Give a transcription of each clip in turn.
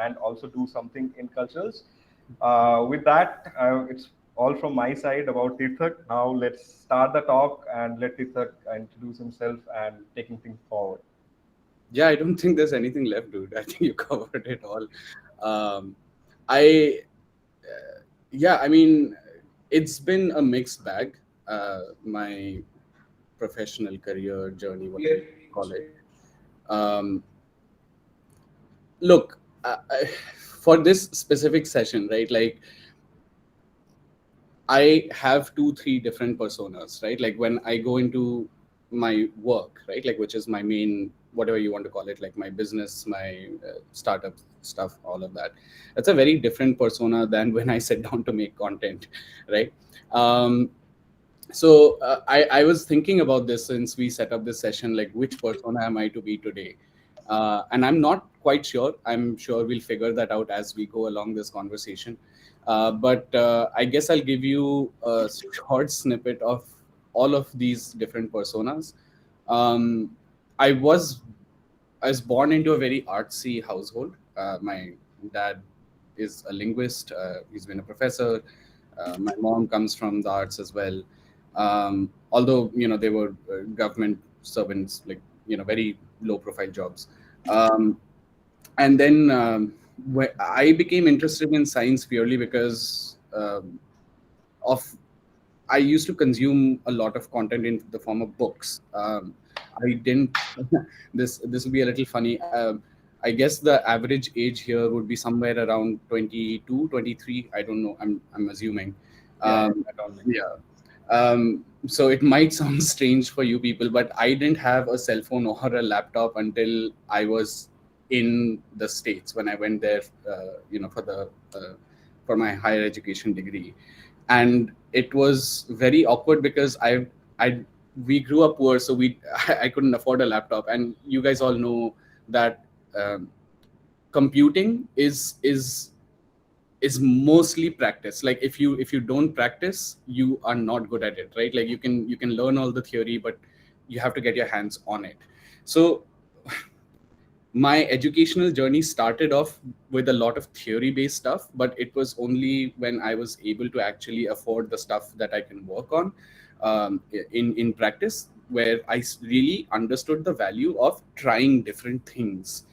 and also do something in cultures. With that, it's all from my side about Tirthak. Now let's start the talk and let Tirthak introduce himself and taking things forward. Yeah, I don't think there's anything left, dude. I think you covered it all. Um, I, yeah, I mean, it's been a mixed bag. My professional career journey, whatever you call it. Um, Look, for this specific session, right? Like, I have two, three different personas, right? Like when I go into my work, right? Like which is my main, whatever you want to call it, like my business, my startup stuff, all of that. That's a very different persona than when I sit down to make content, right? Um, I was thinking about this since we set up this session, like which persona am I to be today? And I'm not quite sure. I'm sure we'll figure that out as we go along this conversation. But I guess I'll give you a short snippet of all of these different personas. Um, I was I was born into a very artsy household. My dad is a linguist. He's been a professor. My mom comes from the arts as well. Although they were government servants, like very low profile jobs. Um, and then I became interested in science purely because of I used to consume a lot of content in the form of books. I didn't. This will be a little funny. I guess the average age here would be somewhere around 22, 23. I don't know. I'm assuming. Yeah, Um, that only. yeah. So it might sound strange for you people, but I didn't have a cell phone or a laptop until I was in the States when I went there, for my higher education degree. And it was very awkward because I we grew up poor, so we I couldn't afford a laptop, and you guys all know that um, computing is mostly practice. Like if you don't practice, you are not good at it, right? Like you can learn all the theory, but you have to get your hands on it. So my educational journey started off with a lot of theory based stuff, but it was only when I was able to actually afford the stuff that I can work on in practice, where really understood the value of trying different things.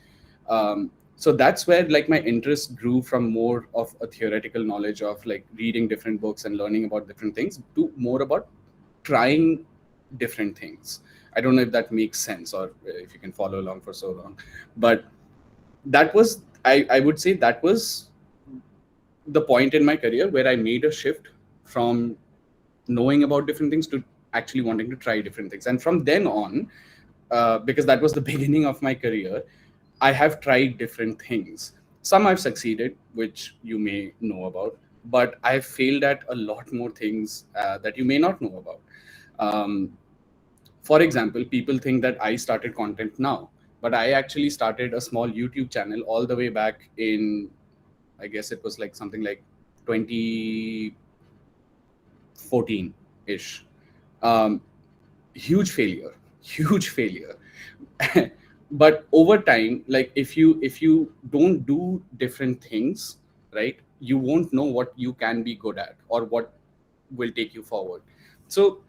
So that's where like my interest grew from more of a theoretical knowledge of like reading different books and learning about different things to more about trying different things. I don't know if that makes sense or if you can follow along for so long, but that was I would say that was the point in my career where I made a shift from knowing about different things to actually wanting to try different things. And from then on, because that was the beginning of my career, I have tried different things. Some I've succeeded, which you may know about, but I've failed at a lot more things that you may not know about. Um, for example, people think that I started content now, but I actually started a small YouTube channel all the way back in, I guess it was like something like 2014 ish. Um, Huge failure, huge failure. But over time, like if you don't do different things, right, you won't know what you can be good at or what will take you forward. So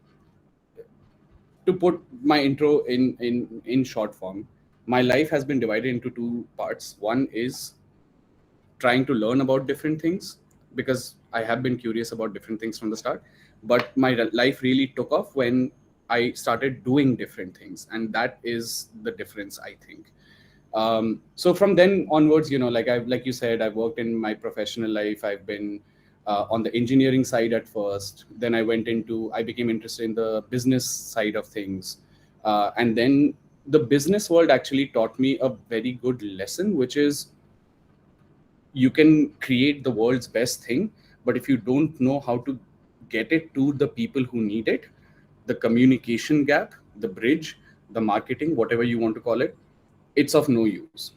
to put my intro in short form, my life has been divided into two parts. One is trying to learn about different things because I have been curious about different things from the start. But my life really took off when I started doing different things, and that is the difference, I think. So from then onwards, like you said, I've worked in my professional life. I've been on the engineering side at first. Then I became interested in the business side of things, and then the business world actually taught me a very good lesson, which is you can create the world's best thing, but if you don't know how to get it to the people who need it, the communication gap, the bridge, the marketing, whatever you want to call it, it's of no use.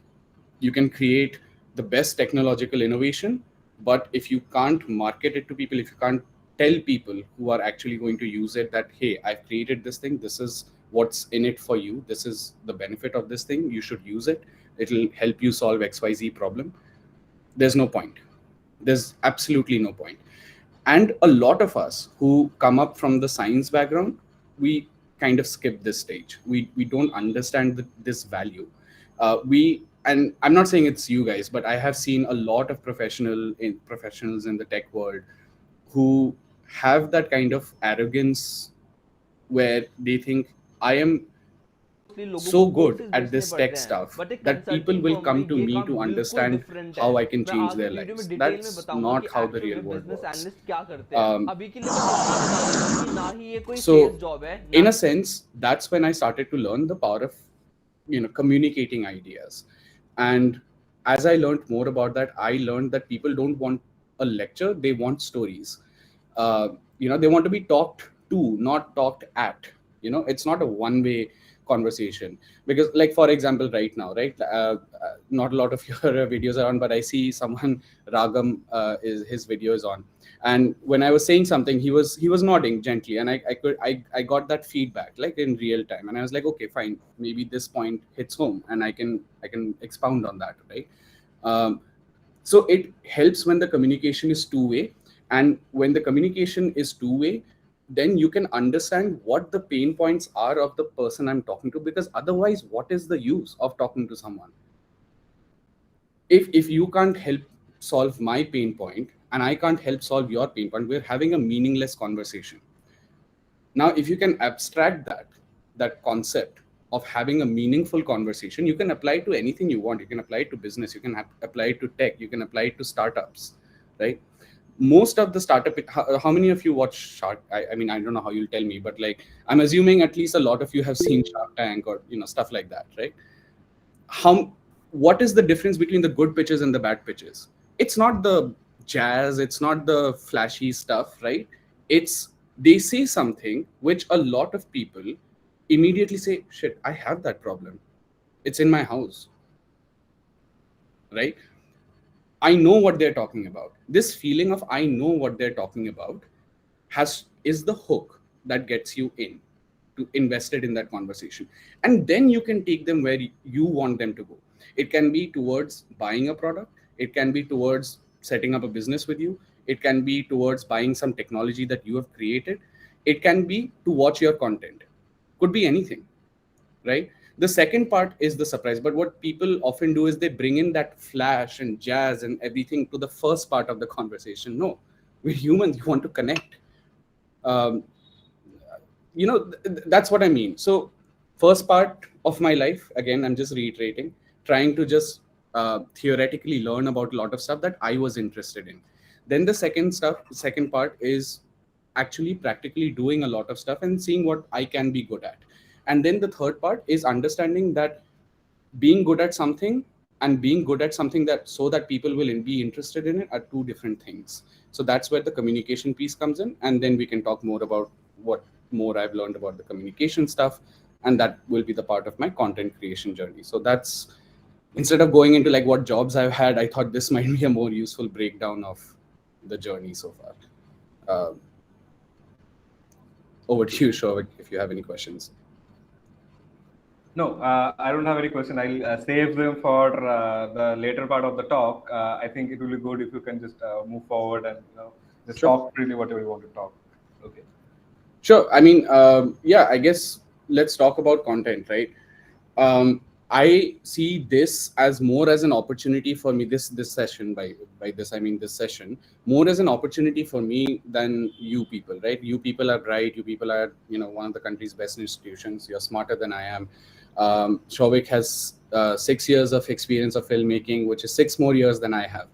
You can create the best technological innovation, but if you can't market it to people, if you can't tell people who are actually going to use it that, hey, I've created this thing, this is what's in it for you, this is the benefit of this thing, you should use it, it'll help you solve XYZ problem, There's no point. There's absolutely no point. And a lot of us who come up from the science background, we kind of skip this stage. We don't understand this value. And I'm not saying it's you guys, but I have seen a lot of professionals in the tech world who have that kind of arrogance where they think I am mostly लोगों को so good courses at बेचने this पड़ते tech हैं, stuff but एक that people consulting will firm में come to ये me काम to बिल्कुल understand डिफरेंट है. how I can मैं change आज their की वीडियो में lives. डिटेल में That's बताऊंगा कि not how the actual real में world बिजनेस works. एनालिस्ट क्या करते हैं. Um, अभी के लिए बस इतना बता देता हूँ कि ना ही ये कोई सेल्स so, जॉब है ना. in a sense, that's when I started to learn the power of communicating ideas. And as I learned more about that, I learned that people don't want a lecture; they want stories. They want to be talked to, not talked at. It's not a one-way conversation. Because, like, for example, right now, right, not a lot of your videos are on, but I see someone, Ragam, is his video is on, and when I was saying something, he was nodding gently, and I got that feedback like in real time, and I was like, okay, fine, maybe this point hits home, and I can expound on that, right? Um, so it helps when the communication is two-way, and when the communication is two-way, then you can understand what the pain points are of the person I'm talking to, because otherwise, what is the use of talking to someone if you can't help solve my pain point and I can't help solve your pain point? We're having a meaningless conversation. Now, if you can abstract that concept of having a meaningful conversation, you can apply it to anything you want. You can apply it to business, you can apply it to tech, you can apply it to startups, right? Most of the startup, how many of you watch Shark? I mean, I don't know how you'll tell me, but like, I'm assuming at least a lot of you have seen Shark Tank or stuff like that, right? how what is the difference between the good pitches and the bad pitches? It's not the jazz, it's not the flashy stuff, right? It's they say something which a lot of people immediately say, shit, I have that problem, it's in my house, right? I know what they're talking about. This feeling of I know what they're talking about is the hook that gets you in to invested in that conversation, and then you can take them where you want them to go. It can be towards buying a product, it can be towards setting up a business with you, it can be towards buying some technology that you have created, it can be to watch your content, could be anything, right? The second part is the surprise, but what people often do is they bring in that flash and jazz and everything to the first part of the conversation. No, we're humans, you want to connect. um, that's what I mean. So first part of my life, again, I'm just reiterating, trying to just theoretically learn about a lot of stuff that I was interested in. Then the second part is actually practically doing a lot of stuff and seeing what I can be good at. And then the third part is understanding that being good at something and being good at something that so that people will be interested in it are two different things. So that's where the communication piece comes in, and then we can talk more about what more I've learned about the communication stuff, and that will be the part of my content creation journey. So that's, instead of going into like what jobs I've had, I thought this might be a more useful breakdown of the journey so far. Over to you, Shovik, if you have any questions. No, I don't have any question. I'll save them for the later part of the talk. I think it will be good if you can just move forward and just Sure. talk freely whatever you want to talk. Okay. Sure. I mean, yeah, I guess let's talk about content, right? I see this as more as an opportunity for me. This session, by this I mean this session, more as an opportunity for me than you people, right? You people are bright. You people are one of the country's best institutions. You're smarter than I am. Shovik has 6 years of experience of filmmaking, which is 6 more years than I have.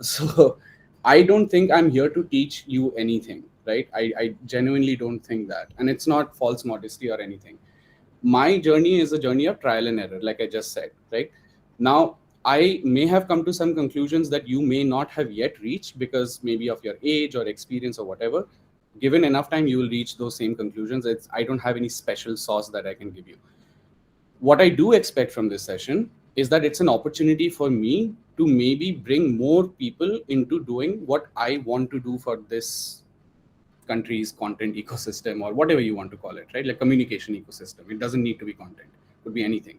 So I don't think I'm here to teach you anything, right? I genuinely don't think that. And it's not false modesty or anything. My journey is a journey of trial and error, like I just said, right? Now, I may have come to some conclusions that you may not have yet reached because maybe of your age or experience or whatever. Given enough time, you will reach those same conclusions. I don't have any special sauce that I can give you. What I do expect from this session is that it's an opportunity for me to maybe bring more people into doing what I want to do for this country's content ecosystem, or whatever you want to call it, right? Like communication ecosystem. It doesn't need to be content, it could be anything.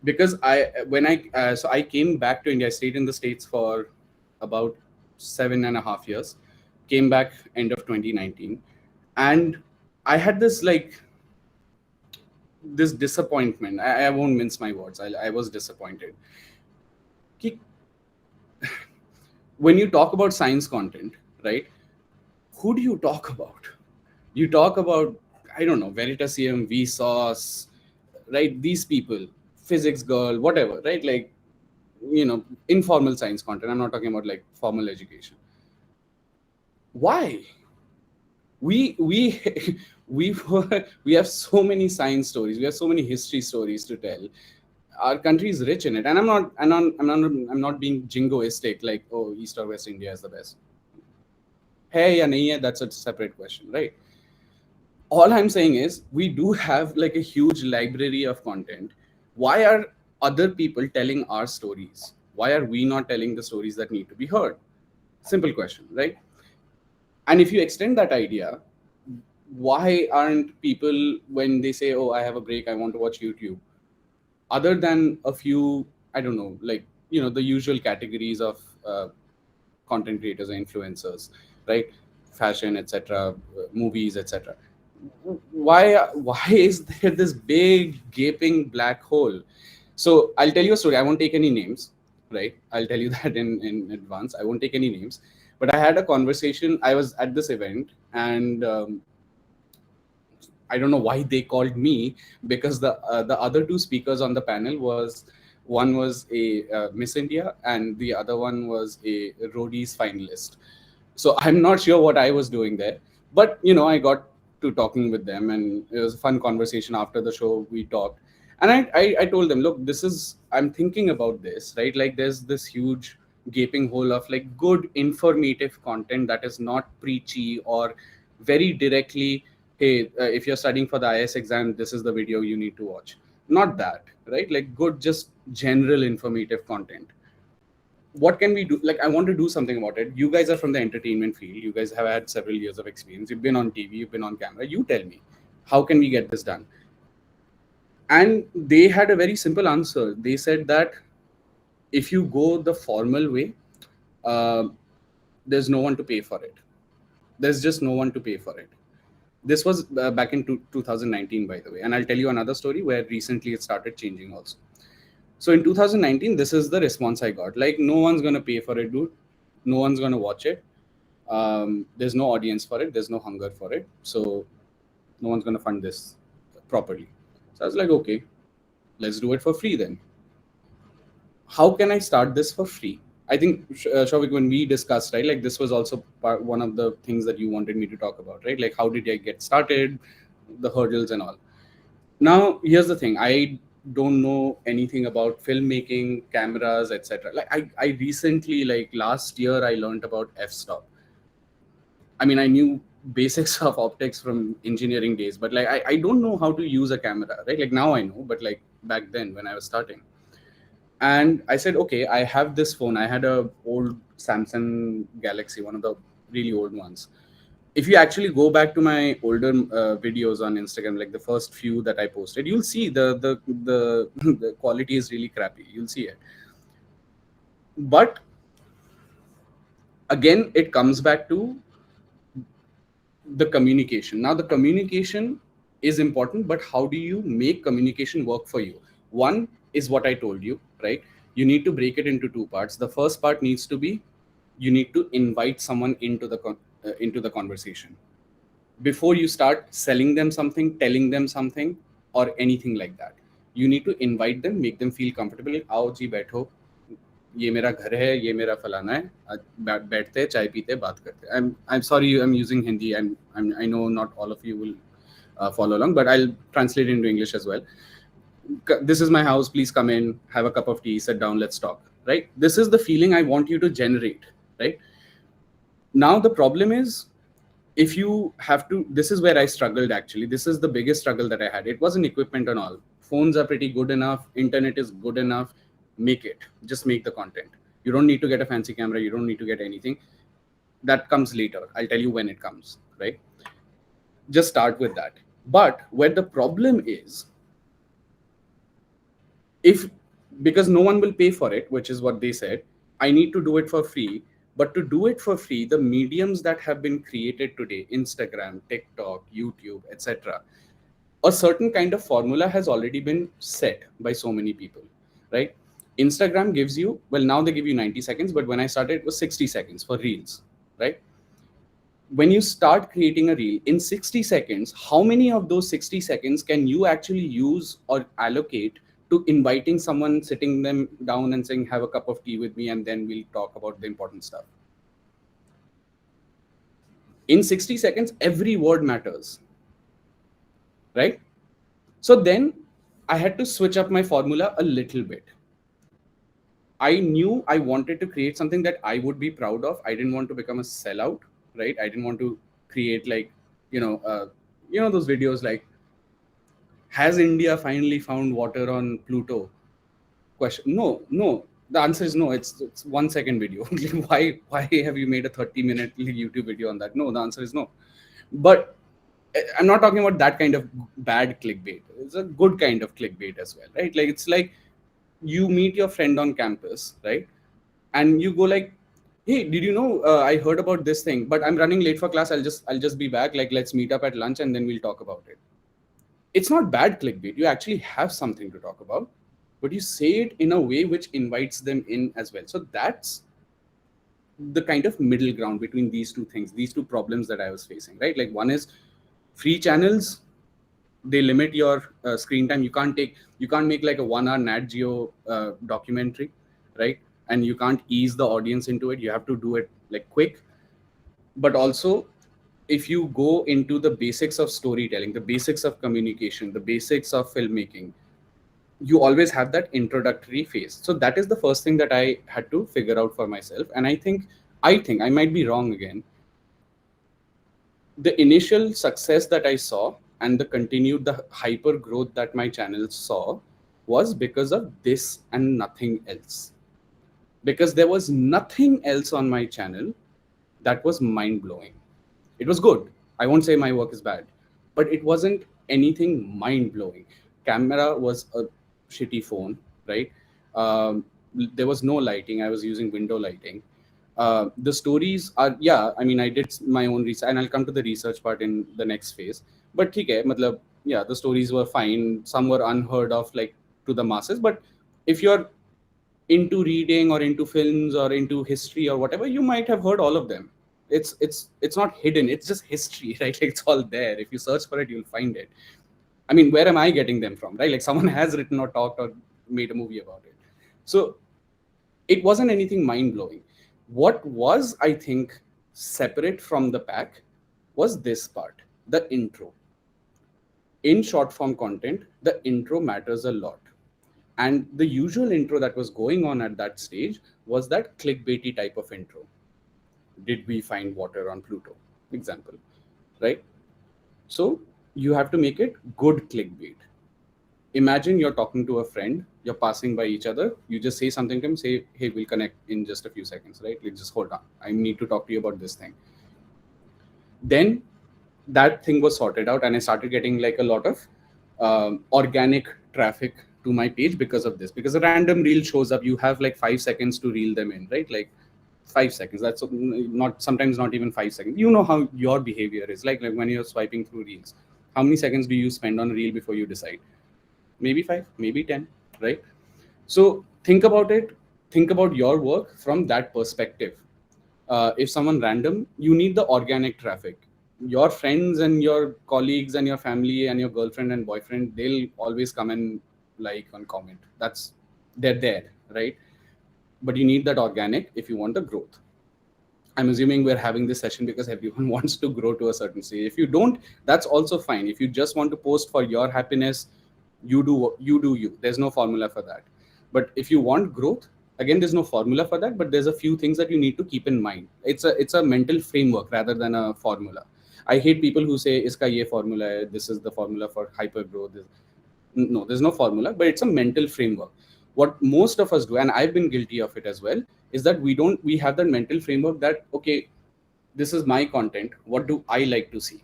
because I came back to India. I stayed in the States for about 7.5 years. Came back end of 2019, and I had this disappointment. I won't mince my words. I was disappointed. Ki- When you talk about science content, right? Who do you talk about? You talk about, I don't know, Veritasium, Vsauce, right? These people, physics girl, whatever, right? Like, informal science content. I'm not talking about like formal education. Why? We we have so many science stories. We have so many history stories to tell. Our country is rich in it, and I'm not being jingoistic like, oh, East or West India is the best. Hey, ya nahi hai, that's a separate question, right? All I'm saying is we do have like a huge library of content. Why are other people telling our stories? Why are we not telling the stories that need to be heard? Simple question, right? And if you extend that idea, why aren't people, when they say, oh, I have a break, I want to watch YouTube, other than a few, I don't know, like, the usual categories of content creators or influencers, right? Fashion, etc., movies, etc. Why is there this big gaping black hole? So I'll tell you a story. I won't take any names, right? I'll tell you that in advance. I won't take any names. But I had a conversation. I was at this event, and I don't know why they called me, because the other two speakers on the panel was, one was a Miss India and the other one was a Roadies finalist. So I'm not sure what I was doing there, but I got to talking with them, and it was a fun conversation. After the show, we talked, and I told them, look, I'm thinking about this, right? Like, there's this huge gaping hole of like good informative content that is not preachy or very directly, hey, if you're studying for the IS exam, this is the video you need to watch. Not that, right? Like, good, just general informative content. What can we do? Like, I want to do something about it. You guys are from the entertainment field. You guys have had several years of experience. You've been on TV, you've been on camera. You tell me, how can we get this done? And they had a very simple answer. They said that if you go the formal way, uh, there's no one to pay for it. There's just no one to pay for it. This was back in 2019, by the way. And I'll tell you another story where recently it started changing also. So in 2019, this is the response I got. Like, no one's going to pay for it, dude. No one's going to watch it. There's no audience for it. There's no hunger for it. So no one's going to fund this properly. So I was like, okay, let's do it for free then. How can I start this for free? I think, Shavik, when we discussed, right, like this was also one of the things that you wanted me to talk about, right? Like, how did I get started, the hurdles and all. Now, here's the thing. I don't know anything about filmmaking, cameras, etc. Like, I recently, like last year, I learned about f-stop. I mean, I knew basics of optics from engineering days, but like, I don't know how to use a camera, right? Like, now I know, but like back then when I was starting. And I said, okay, I have this phone. I had a old Samsung Galaxy, one of the really old ones. If you actually go back to my older videos on Instagram, like the first few that I posted, you'll see the quality is really crappy. You'll see it. But again, it comes back to the communication. Now, the communication is important, but how do you make communication work for you? One is what I told you, right? You need to break it into two parts. The first part needs to be, you need to invite someone into the conversation before you start selling them something, telling them something, or anything like that. You need to invite them, make them feel comfortable. आओ जी बैठो, ये मेरा घर है, ये मेरा फलाना है, बैठते हैं, चाय पीते हैं, बात करते हैं. I'm sorry, I'm using Hindi, and I know not all of you will follow along, but I'll translate into English as well. This is my house, please come in, have a cup of tea, sit down, let's talk, right? This is the feeling I want you to generate, right? Now the problem is, if you have to, this is where I struggled actually. This is the biggest struggle that I had. It wasn't equipment and all. Phones are pretty good enough, internet is good enough. Make it, just make the content. You don't need to get a fancy camera, you don't need to get anything. That comes later. I'll tell you when it comes, right? Just start with that. But where the problem is, if because no one will pay for it, which is what they said, I need to do it for free. But to do it for free, the mediums that have been created today, Instagram, TikTok, YouTube, etc., a certain kind of formula has already been set by so many people, right? Instagram gives you, well, now they give you 90 seconds, but when I started, it was 60 seconds for reels, right? When you start creating a reel in 60 seconds, how many of those 60 seconds can you actually use or allocate to inviting someone, sitting them down and saying, have a cup of tea with me, and then we'll talk about the important stuff? In 60 seconds, every word matters, right? So then I had to switch up my formula a little bit. I knew I wanted to create something that I would be proud of. I didn't want to become a sellout, right? I didn't want to create like, those videos like, has India finally found water on Pluto? Question. No. The answer is no. It's 1 second video. why have you made a 30-minute YouTube video on that? No, the answer is no. But I'm not talking about that kind of bad clickbait. It's a good kind of clickbait as well, right? Like, it's like you meet your friend on campus, right? And you go like, hey, did you know I heard about this thing, but I'm running late for class. I'll just be back. Like, let's meet up at lunch and then we'll talk about it. It's not bad clickbait. You actually have something to talk about, but you say it in a way which invites them in as well. So that's the kind of middle ground between these two things, these two problems that I was facing, right? Like, one is free channels, they limit your screen time. You can't make like a 1 hour Nat Geo documentary, right? And you can't ease the audience into it. You have to do it like quick. But also, if you go into the basics of storytelling, the basics of communication, the basics of filmmaking, you always have that introductory phase. So that is the first thing that I had to figure out for myself. And I think I might be wrong again. The initial success that I saw and the hyper growth that my channel saw was because of this and nothing else. Because there was nothing else on my channel that was mind blowing. It was good. I won't say my work is bad, but it wasn't anything mind blowing. Camera was a shitty phone, right? There was no lighting. I was using window lighting. The stories are, I did my own research, and I'll come to the research part in the next phase. But the stories were fine. Some were unheard of, like, to the masses. But if you're into reading or into films or into history or whatever, you might have heard all of them. It's not hidden. It's just history, right? Like, it's all there. If you search for it, you'll find it. I mean, where am I getting them from, right? Like, someone has written or talked or made a movie about it. So it wasn't anything mind blowing. What was, I think, separate from the pack was this part, the intro. In short form content, the intro matters a lot. And the usual intro that was going on at that stage was that clickbaity type of intro. Did we find water on Pluto? Example, right? So you have to make it good clickbait. Imagine you're talking to a friend, you're passing by each other, you just say something to him, say, hey, we'll connect in just a few seconds, right? Like, just hold on. I need to talk to you about this thing. Then that thing was sorted out, and I started getting like a lot of organic traffic to my page because of this. Because a random reel shows up, you have like 5 seconds to reel them in, right? Like 5 seconds. That's sometimes not even 5 seconds. You know how your behavior is like when you're swiping through reels. How many seconds do you spend on a reel before you decide? Maybe 5, maybe 10, right? So think about it. Think about your work from that perspective. If someone random, you need the organic traffic. Your friends and your colleagues and your family and your girlfriend and boyfriend, they'll always come and like and comment. They're there, right? But you need that organic if you want the growth. I'm assuming we're having this session because everyone wants to grow to a certain stage. If you don't, that's also fine. If you just want to post for your happiness, you do you. There's no formula for that. But if you want growth, again, there's no formula for that, but there's a few things that you need to keep in mind. It's a mental framework rather than a formula. I hate people who say, iska ye formula hai, this is the formula for hyper growth. No, there's no formula, but it's a mental framework. What most of us do, and I've been guilty of it as well, is that we have that mental framework that, okay, this is my content. What do I like to see?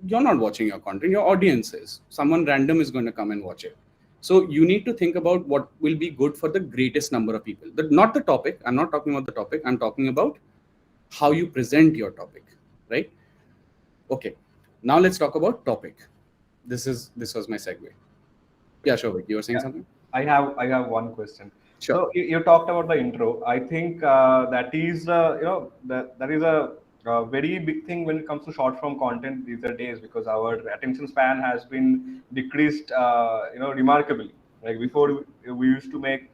You're not watching your content, your audience is. Someone random is going to come and watch it. So you need to think about what will be good for the greatest number of people. Not the topic. I'm not talking about the topic. I'm talking about how you present your topic, right? Okay. Now let's talk about topic. This was my segue. Yeah, Shovik, you were saying Yeah, something? I have one question. Sure. So you talked about the intro. I think that is that is a very big thing when it comes to short form content these are days, because our attention span has been decreased remarkably. Like before, we used to make.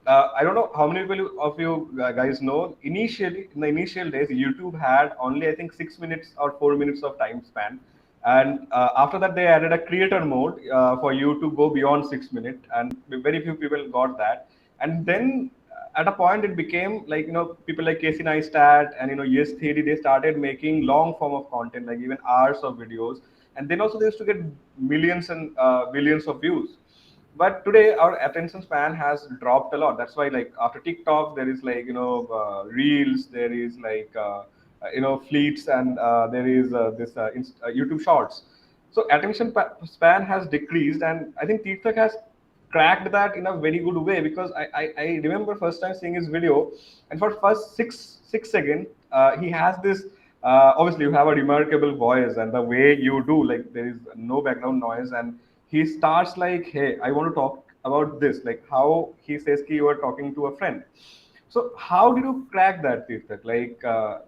I don't know how many people of you guys know. Initially, in the initial days, YouTube had only, I think, 6 minutes or 4 minutes of time span, and after that they added a creator mode for you to go beyond 6 minutes, and very few people got that. And then at a point it became like, people like Casey Neistat and Yes Theory, they started making long form of content, like even hours of videos, and then also they used to get millions and billions of views. But today our attention span has dropped a lot. That's why, like, after TikTok there is like, reels, there is like fleets, and there is this YouTube shorts. So attention span has decreased, and I think Tirthak has cracked that in a very good way, because I remember first time seeing his video, and for first six seconds he has this. Obviously, you have a remarkable voice, and the way you do, like, there is no background noise, and he starts like, "Hey, I want to talk about this." Like how he says, "Ki you are talking to a friend." So how did you crack that, Tirthak? Like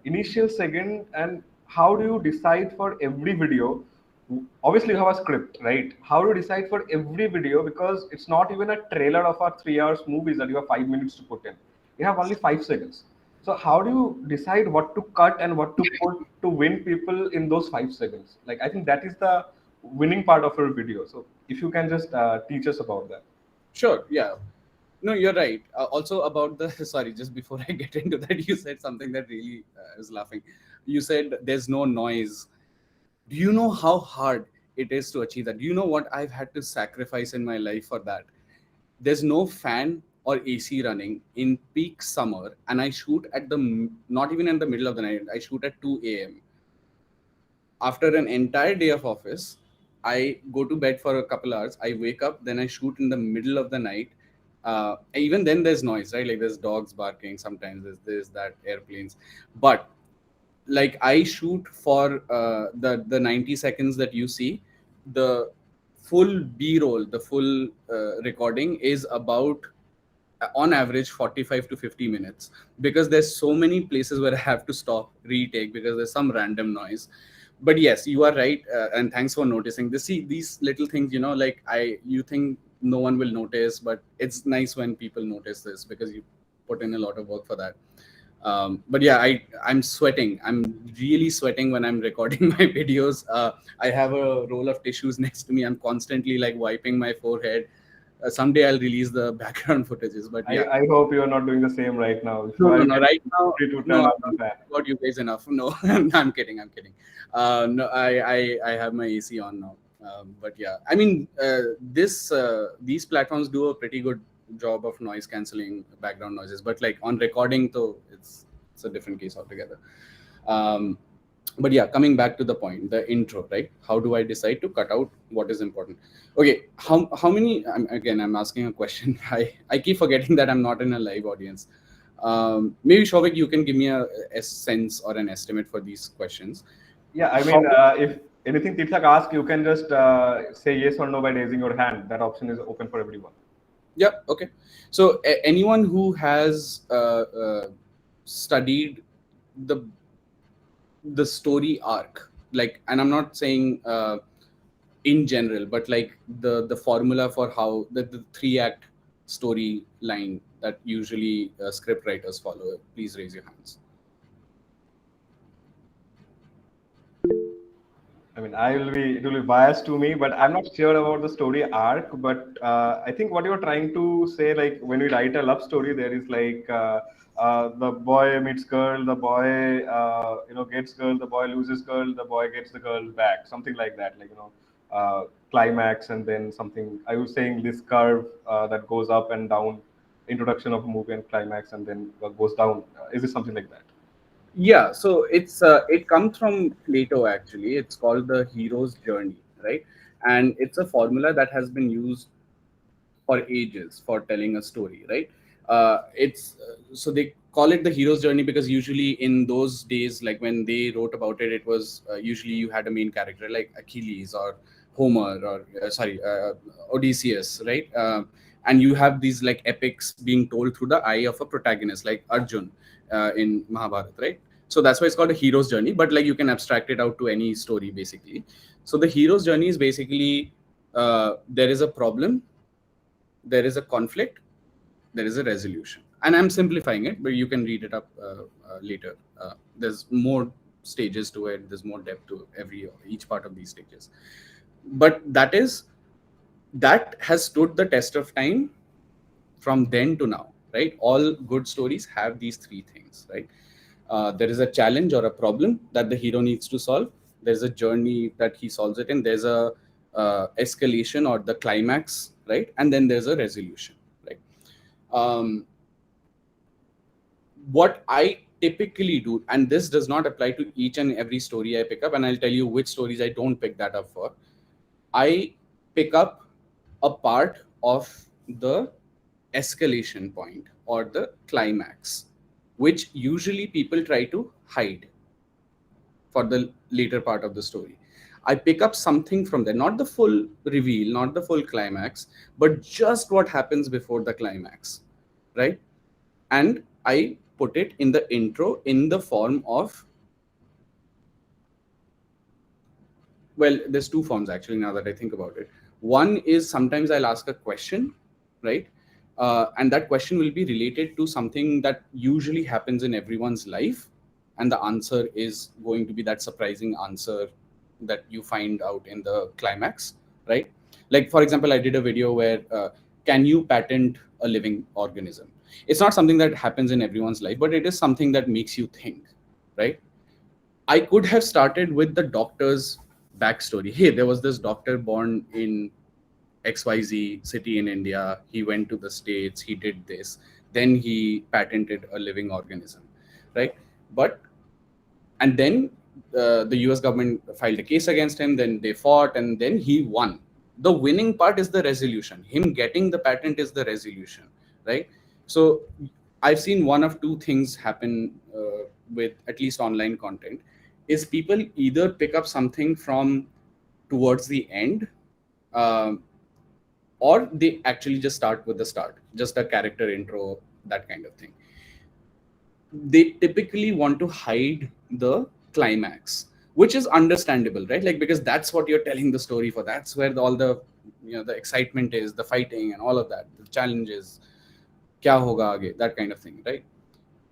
initial second, and how do you decide for every video? Obviously, you have a script, right? How do you decide for every video? Because it's not even a trailer of a 3 hours movies that you have 5 minutes to put in. You have only 5 seconds. So how do you decide what to cut and what to put to win people in those 5 seconds? Like, I think that is the winning part of your video. So if you can just teach us about that. Sure. Yeah. No, you're right. Also about the sorry, just before I get into that, you said something that really I was laughing. You said there's no noise. Do you know how hard it is to achieve that? Do you know what I've had to sacrifice in my life for that? There's no fan or AC running in peak summer, and I shoot at not even in the middle of the night. I shoot at 2 a.m. After an entire day of office, I go to bed for a couple hours. I wake up, then I shoot in the middle of the night. Even then, there's noise, right? Like there's dogs barking. Sometimes there's that airplanes, but like I shoot for the 90 seconds that you see. The full B-roll, the full recording is about on average 45 to 50 minutes, because there's so many places where I have to stop, retake, because there's some random noise. But yes, you are right, and thanks for noticing this. See, these little things, like you think no one will notice, but it's nice when people notice this, because you put in a lot of work for that. But yeah, I'm sweating. I'm really sweating when I'm recording my videos. I have a roll of tissues next to me. I'm constantly like wiping my forehead. Someday I'll release the background footages, but yeah. I hope you are not doing the same right now. If you No, are, no, you no. can Right now, feel free to no, turn I off the don't fan. care about you guys enough. No, I'm kidding. I'm kidding. No, I have my AC on now. But yeah, I mean, these platforms do a pretty good job of noise canceling background noises. But like on recording, though, it's a different case altogether. Um, but yeah, coming back to the point, the intro, right? How do I decide to cut out what is important? Okay, how many? Again, I'm asking a question. I keep forgetting that I'm not in a live audience. Maybe Shovik, you can give me a sense or an estimate for these questions. Yeah, I How, mean, if anything Tirthak asks, you can just say yes or no by raising your hand. That option is open for everyone. yeah, okay. So anyone who has studied the story arc, like, and I'm not saying in general, but like the formula for how the 3-act storyline that usually script writers follow, please raise your hands. I mean, it will be biased to me, but I'm not sure about the story arc. But I think what you're trying to say, like when we write a love story, there is like the boy meets girl, the boy gets girl, the boy loses girl, the boy gets the girl back, something like that. Like climax, and then something. I was saying this curve that goes up and down, introduction of a movie and climax, and then goes down. Is it something like that? Yeah, so it comes from Plato actually. It's called the hero's journey, right? And it's a formula that has been used for ages for telling a story, right? It's so they call it the hero's journey because usually in those days, like when they wrote about it, it was usually you had a main character like Achilles or Homer or Odysseus, right? And you have these like epics being told through the eye of a protagonist like Arjun in Mahabharata, right? So that's why it's called a hero's journey, but like you can abstract it out to any story basically. So the hero's journey is basically there is a problem, there is a conflict, there is a resolution. And I'm simplifying it, but you can read it up later. There's more stages to it, there's more depth to each part of these stages. But that has stood the test of time from then to now, right? All good stories have these three things, right? There is a challenge or a problem that the hero needs to solve. There's a journey that he solves it in. There's a escalation or the climax, right? And then there's a resolution, right? What I typically do, and this does not apply to each and every story I pick up, and I'll tell you which stories I don't pick that up for. I pick up a part of the escalation point or the climax, which usually people try to hide for the later part of the story. I pick up something from there, not the full reveal, not the full climax, but just what happens before the climax, right? And I put it in the intro in the form of, well, there's two forms actually now that I think about it. One is sometimes I'll ask a question, right? And that question will be related to something that usually happens in everyone's life. And the answer is going to be that surprising answer that you find out in the climax, right? Like, for example, I did a video where can you patent a living organism? It's not something that happens in everyone's life, but it is something that makes you think, right? I could have started with the doctor's backstory. Hey, there was this doctor born in XYZ city in India. He went to the States, he did this, then he patented a living organism, right? And then the US government filed a case against him, then they fought, and then he won. The winning part is the resolution. Him getting the patent is the resolution, right? So I've seen one of two things happen with at least online content, is people either pick up something from towards the end, or they actually just start with the start, just a character intro, that kind of thing. They typically want to hide the climax, which is understandable, right? Like, because that's what you're telling the story for. That's where all the, the excitement is, the fighting and all of that, the challenges, kya hoga aage, that kind of thing, right?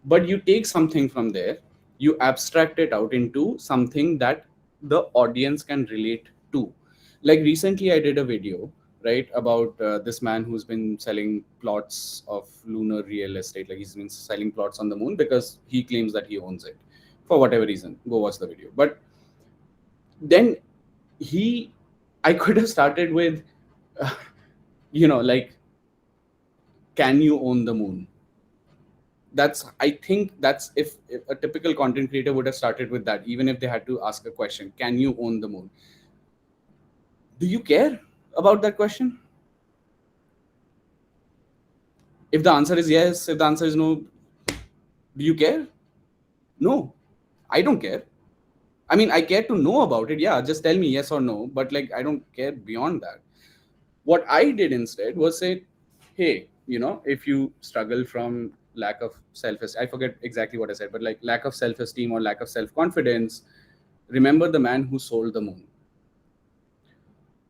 But you take something from there, you abstract it out into something that the audience can relate to. Like recently I did a video, right, about this man who's been selling plots of lunar real estate. Like, he's been selling plots on the moon because he claims that he owns it for whatever reason. Go watch the video. But then I could have started with like, can you own the moon? I think that's if a typical content creator would have started with that, even if they had to ask a question, can you own the moon? Do you care about that question? If the answer is yes, if the answer is no, do you care? No, I don't care. I mean, I care to know about it. Yeah, just tell me yes or no, but like, I don't care beyond that. What I did instead was say, hey, if you struggle from lack of self-esteem, I forget exactly what I said, but like lack of self-esteem or lack of self-confidence, remember the man who sold the moon.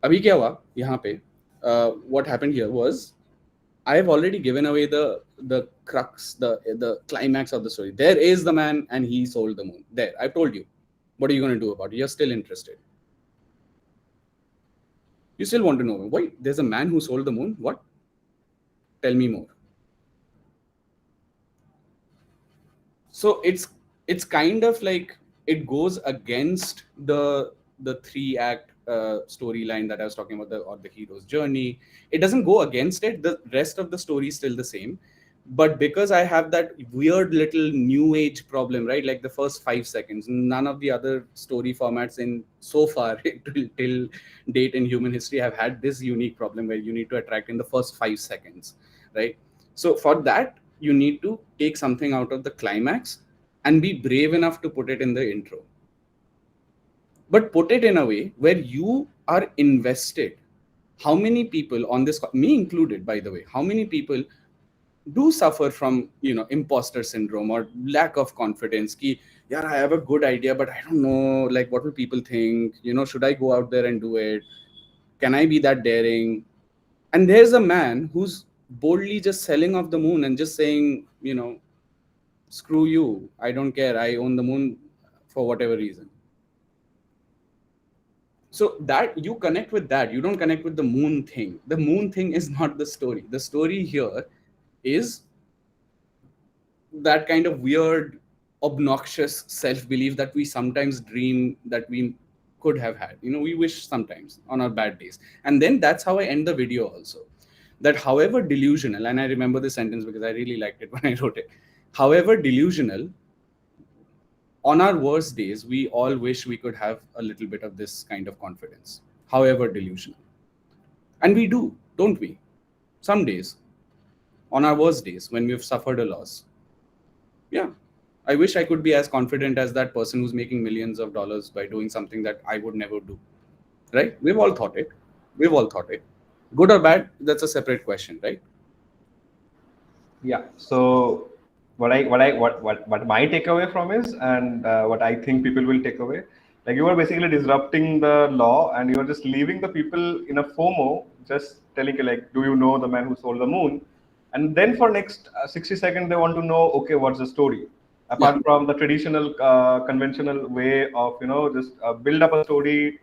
Abhi kya hua yahan pe? What happened here was, I have already given away the crux, the climax of the story. There is the man and he sold the moon. There, I've told you. What are you going to do about it? You're still interested. You still want to know, wait, there's a man who sold the moon? What? Tell me more. So it's kind of like, it goes against the 3-act storyline that I was talking about, or the hero's journey. It doesn't go against it. The rest of the story is still the same, But because I have that weird little new age problem, right? Like the first 5 seconds, none of the other story formats in so far till date in human history have had this unique problem where you need to attract in the first 5 seconds, right? So for that, you need to take something out of the climax and be brave enough to put it in the intro. But put it in a way where you are invested. How many people on this, me included, by the way, how many people do suffer from imposter syndrome or lack of confidence ki yeah, I have a good idea but I don't know, like what will people think, should I go out there and do it, can I be that daring? And there's a man who's boldly just selling off the moon and just saying, screw you, I don't care, I own the moon for whatever reason. So that you connect with that, you don't connect with the moon thing. The moon thing is not the story. The story here is that kind of weird, obnoxious self-belief that we sometimes dream that we could have had. We wish sometimes on our bad days. And then that's how I end the video also. That however delusional, and I remember this sentence because I really liked it when I wrote it. However delusional, on our worst days, we all wish we could have a little bit of this kind of confidence. However delusional. And we do, don't we? Some days, on our worst days, when we've suffered a loss. Yeah, I wish I could be as confident as that person who's making millions of dollars by doing something that I would never do. Right? We've all thought it. Good or bad, that's a separate question, right? Yeah. So what my takeaway from is, and what I think people will take away, like you are basically disrupting the law, and you are just leaving the people in a FOMO, just telling you like, do you know the man who sold the moon? And then for next 60 seconds, they want to know, okay, what's the story? Apart from the traditional, conventional way of just build up a story,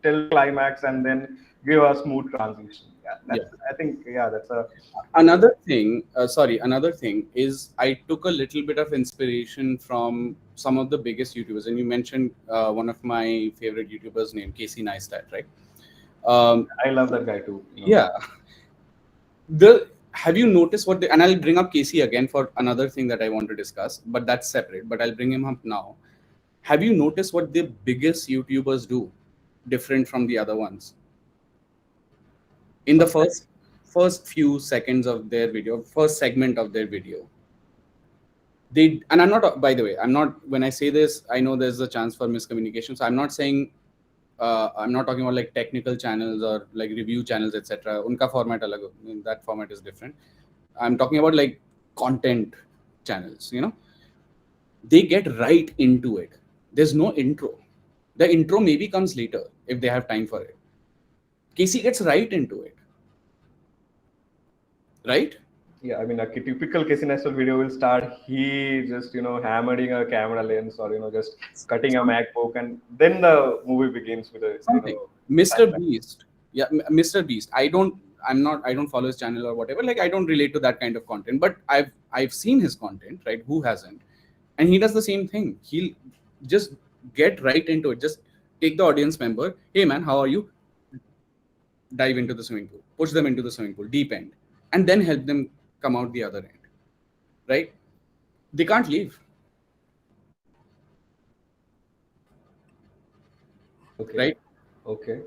tell the climax, and then give a smooth transition. I think that's a another thing. Another thing is I took a little bit of inspiration from some of the biggest YouTubers, and you mentioned one of my favorite YouTubers named Casey Neistat, right? I love that guy too. Yeah. Have you noticed and I'll bring up Casey again for another thing that I want to discuss, but that's separate, but I'll bring him up now. Have you noticed what the biggest YouTubers do different from the other ones? In the first few seconds of their video, first segment of their video, and I'm not, by the way, when I say this, I know there's a chance for miscommunication. So I'm not saying, I'm not talking about like technical channels or like review channels, etc. Unka format alag, that format is different. I'm talking about like content channels, they get right into it. There's no intro. The intro maybe comes later if they have time for it. Casey gets right into it. Right? Yeah, I mean, a typical Casey Neistat video will start, he just, hammering a camera lens or, just cutting a MacBook, and then the movie begins with a, Mr. Beast. Yeah, Mr. Beast. I don't follow his channel or whatever. Like, I don't relate to that kind of content, but I've seen his content, right? Who hasn't? And he does the same thing. He'll just get right into it. Just take the audience member. Hey man, how are you? Dive into the swimming pool. Push them into the swimming pool, deep end. And then help them come out the other end, right? They can't leave. Okay. Right? Okay.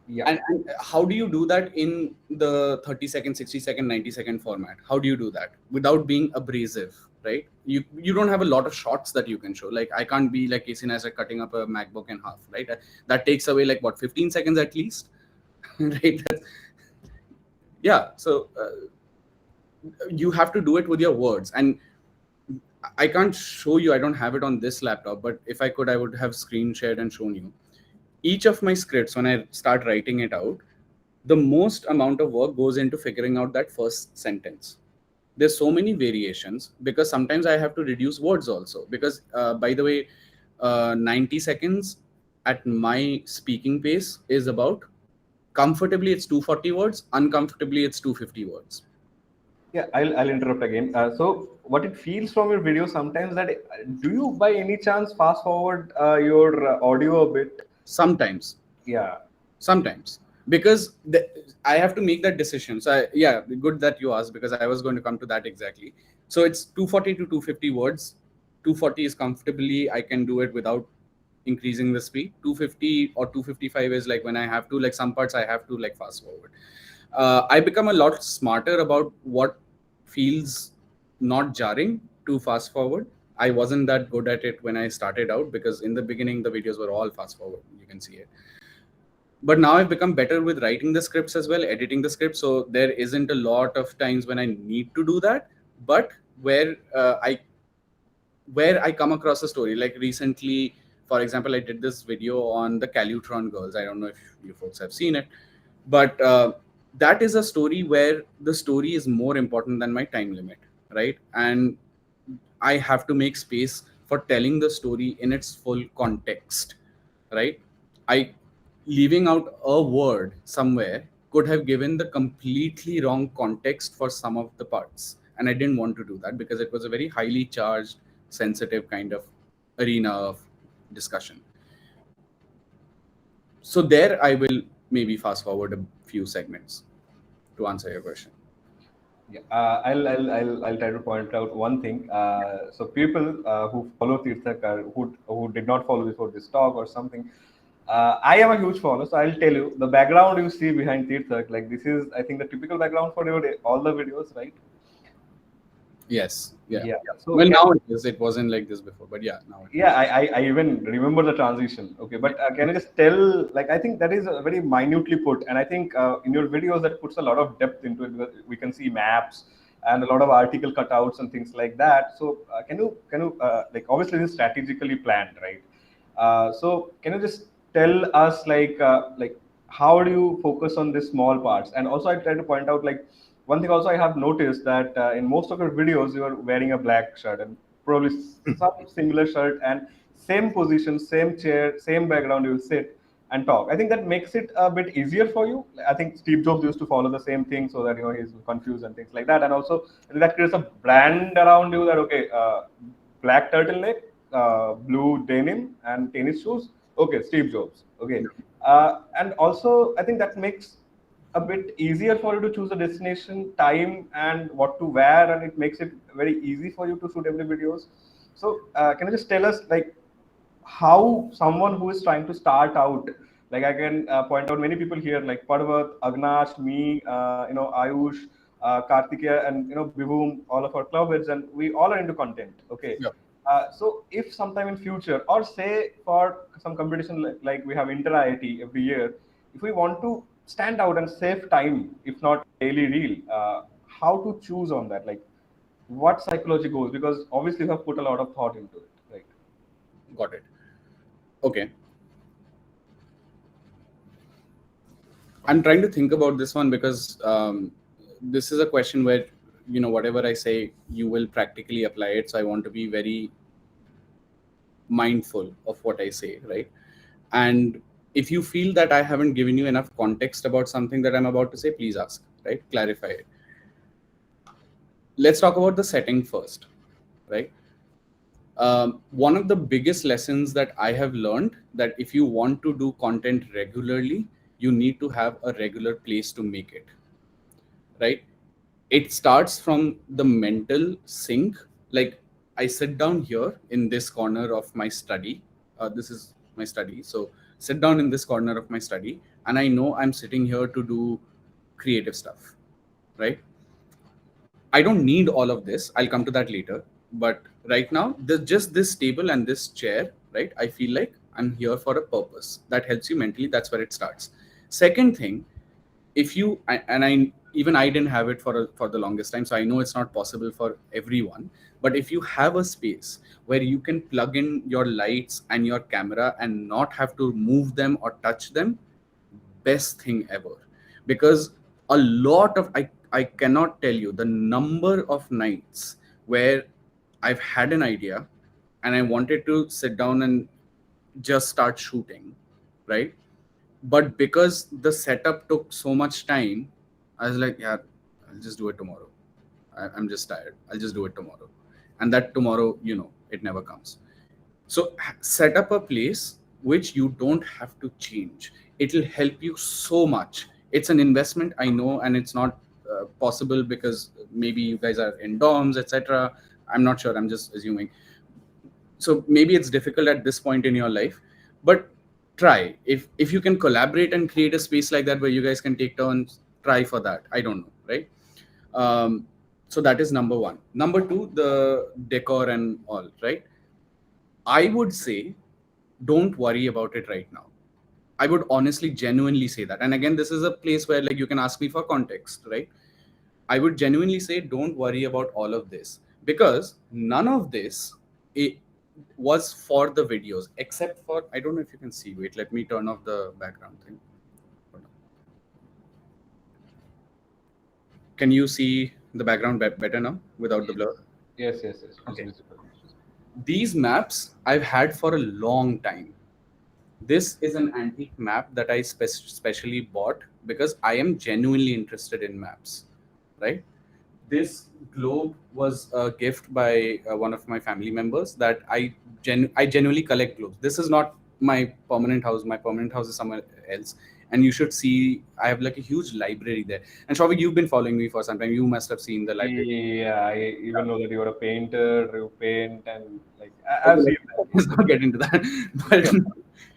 Yeah. And how do you do that in the 30-second, 60-second, 90-second format? How do you do that without being abrasive, right? You don't have a lot of shots that you can show. Like, I can't be like Casey Neistat cutting up a MacBook in half, right? That takes away like what, 15 seconds at least, right? Yeah. So you have to do it with your words, and I can't show you. I don't have it on this laptop, but if I could, I would have screen shared and shown you. Each of my scripts, when I start writing it out, the most amount of work goes into figuring out that first sentence. There's so many variations because sometimes I have to reduce words also. Because by the way, 90 seconds at my speaking pace is about, comfortably it's 240 words, uncomfortably it's 250 words. Yeah, I'll interrupt again. So what it feels from your video sometimes that, do you by any chance fast forward your audio a bit? Sometimes. Yeah. Sometimes. Because I have to make that decision. So good that you asked, because I was going to come to that exactly. So it's 240 to 250 words. 240 is comfortably, I can do it without increasing the speed. 250 or 255 is like when I have to, like some parts I have to like fast forward. I become a lot smarter about what feels not jarring to fast forward. I wasn't that good at it when I started out, because in the beginning the videos were all fast forward, you can see it. But now I've become better with writing the scripts as well, editing the script, so there isn't a lot of times when I need to do that. But where I come across a story, like recently, for example, I did this video on the Calutron girls. I don't know if you folks have seen it, but that is a story where the story is more important than my time limit, right? And I have to make space for telling the story in its full context, right? I leaving out a word somewhere could have given the completely wrong context for some of the parts. And I didn't want to do that because it was a very highly charged, sensitive kind of arena of discussion. So there I will maybe fast forward a few segments to answer your question. Yeah, I'll try to point out one thing. So people who follow Tirthak or who did not follow before this talk or something, I am a huge follower. So I'll tell you the background you see behind Tirthak. Like this is, I think, the typical background for all the videos, right? Yes. Yeah. Yeah. So Well, now it is. It wasn't like this before, but yeah, now it is. yeah, I even remember the transition. Okay, but can I just tell, like, I think that is very minutely put, and I think in your videos that puts a lot of depth into it, because we can see maps and a lot of article cutouts and things like that. So can you like, obviously this is strategically planned, right? So can you just tell us like how do you focus on these small parts? And also I try to point out, like, one thing also I have noticed that in most of your videos you are wearing a black shirt and probably some similar shirt and same position, same chair, same background you sit and talk. I think that makes it a bit easier for you. I think Steve Jobs used to follow the same thing so that he's confused and things like that. And also that creates a brand around you that okay, black turtleneck, blue denim, and tennis shoes. Okay, Steve Jobs. Okay, and also I think that makes a bit easier for you to choose a destination, time, and what to wear, and it makes it very easy for you to shoot every videos. So, can you just tell us like how someone who is trying to start out, like I can point out many people here, like Parvat, Agnash, me, Ayush, Kartikeya, and Bibhum, all of our clubmates, and we all are into content. Okay. Yeah. So if sometime in future, or say for some competition like we have Inter IIT every year, if we want to stand out and save time, if not daily reel, how to choose on that? Like, what psychology goes? Because obviously you have put a lot of thought into it, right? Got it. Okay. I'm trying to think about this one because this is a question where, whatever I say, you will practically apply it. So I want to be very mindful of what I say, right? And if you feel that I haven't given you enough context about something that I'm about to say, please ask, right? Clarify it. Let's talk about the setting first, right? One of the biggest lessons that I have learned, that if you want to do content regularly, you need to have a regular place to make it, right? It starts from the mental sync. Like, I sit down here in this corner of my study. This is my study. So sit down in this corner of my study, and I know I'm sitting here to do creative stuff, right? I don't need all of this. I'll come to that later. But right now, just this table and this chair, right? I feel like I'm here for a purpose. That helps you mentally. That's where it starts. Second thing, if you and I even I didn't have it for the longest time, so I know it's not possible for everyone. But if you have a space where you can plug in your lights and your camera and not have to move them or touch them, best thing ever. Because a lot of I cannot tell you the number of nights where I've had an idea and I wanted to sit down and just start shooting, right? But because the setup took so much time, I was like, yeah, I'll just do it tomorrow. I'm just tired. I'll just do it tomorrow. And that tomorrow, it never comes. So set up a place which you don't have to change. It'll help you so much. It's an investment, I know, and it's not possible because maybe you guys are in dorms, etc. I'm not sure, I'm just assuming. So maybe it's difficult at this point in your life, but try. If you can collaborate and create a space like that where you guys can take turns, try for that. I don't know, right? So that is number one. Number two, the decor and all, right? I would say don't worry about it right now. I would honestly, genuinely say that. And again, this is a place where like you can ask me for context, right? I would genuinely say don't worry about all of this, because none of this it was for the videos, except for, I don't know if you can see. Wait, let me turn off the background thing. Can you see the background better now without the blur? Yes. Okay. These maps I've had for a long time. This is an antique map that I specially bought because I am genuinely interested in maps, right? This globe was a gift by one of my family members that I genuinely collect globes. This is not my permanent house. My permanent house is somewhere else. And you should see, I have like a huge library there. And Shavik, you've been following me for some time. You must have seen the library. Yeah, I even know that you're a painter. You paint and like Okay, I've seen that. let's not get into that. But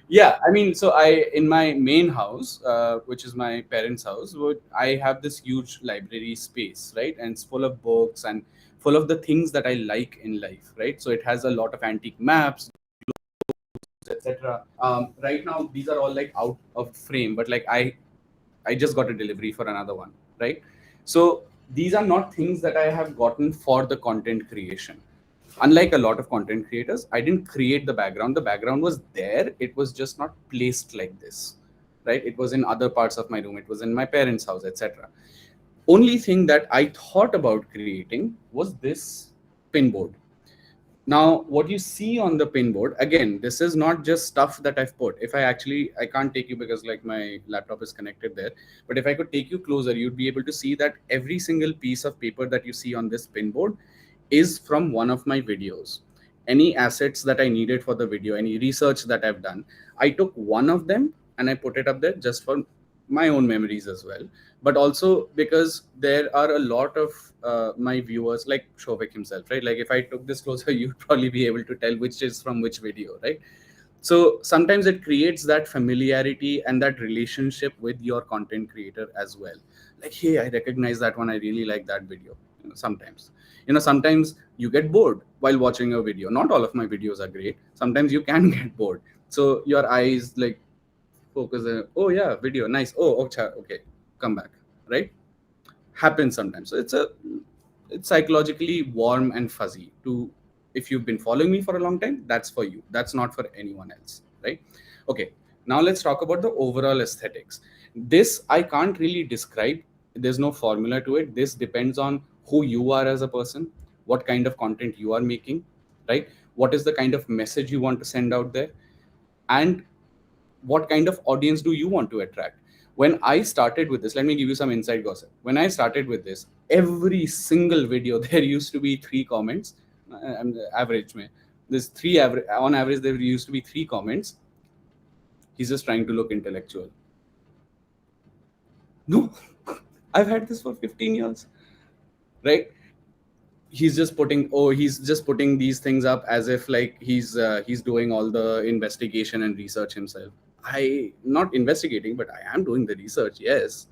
yeah, I mean, so I, in my main house, which is my parents' house, I have this huge library space, right? And it's full of books and full of the things that I like in life, right? So it has a lot of antique maps, etc. Right now, these are all like out of frame, but like I just got a delivery for another one, right? So these are not things that I have gotten for the content creation. Unlike a lot of content creators, I didn't create the background. The background was there. It was just not placed like this, right? It was in other parts of my room. It was in my parents' house, etc. Only thing that I thought about creating was this pinboard. Now, what you see on the pinboard, again, this is not just stuff that I've put. If I can't take you because like my laptop is connected there. But if I could take you closer, you'd be able to see that every single piece of paper that you see on this pinboard is from one of my videos. Any assets that I needed for the video, any research that I've done, I took one of them and I put it up there just for my own memories as well, but also because there are a lot of my viewers, like Shovik himself, right? Like if I took this closer, you'd probably be able to tell which is from which video, right? So sometimes it creates that familiarity and that relationship with your content creator as well. Like, hey, I recognize that one. I really like that video. Sometimes you get bored while watching a video. Not all of my videos are great. Sometimes you can get bored. So your eyes like focus. Oh yeah, video, nice. Oh, okay, come back, right? Happens sometimes. So it's psychologically warm and fuzzy. If you've been following me for a long time, that's for you. That's not for anyone else, right? Okay, now let's talk about the overall aesthetics. This I can't really describe. There's no formula to it. This depends on who you are as a person, what kind of content you are making, right? What is the kind of message you want to send out there, and what kind of audience do you want to attract? When I started with this, let me give you some inside gossip. When I started with this, every single video, there used to be 3 comments. I'm the average mein. There's on average, there used to be 3 comments. He's just trying to look intellectual. No, I've had this for 15 years, right? He's just putting these things up as if like he's doing all the investigation and research himself. I not investigating, but I am doing the research. Yes.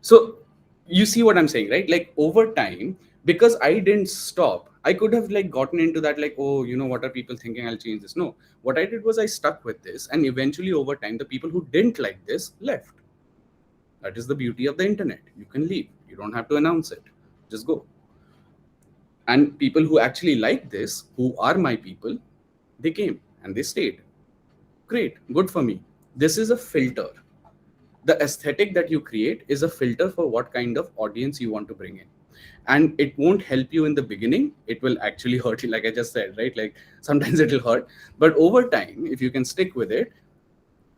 So you see what I'm saying, right? Like over time, because I didn't stop, I could have like gotten into that, like, oh, what are people thinking? I'll change this. No, what I did was I stuck with this, and eventually over time, the people who didn't like this left. That is the beauty of the internet. You can leave. You don't have to announce it. Just go. And people who actually like this, who are my people, they came and they stayed. Great, good for me. This is a filter. The aesthetic that you create is a filter for what kind of audience you want to bring in. And it won't help you in the beginning. It will actually hurt you, like I just said, right? Like sometimes it'll hurt. But over time, if you can stick with it,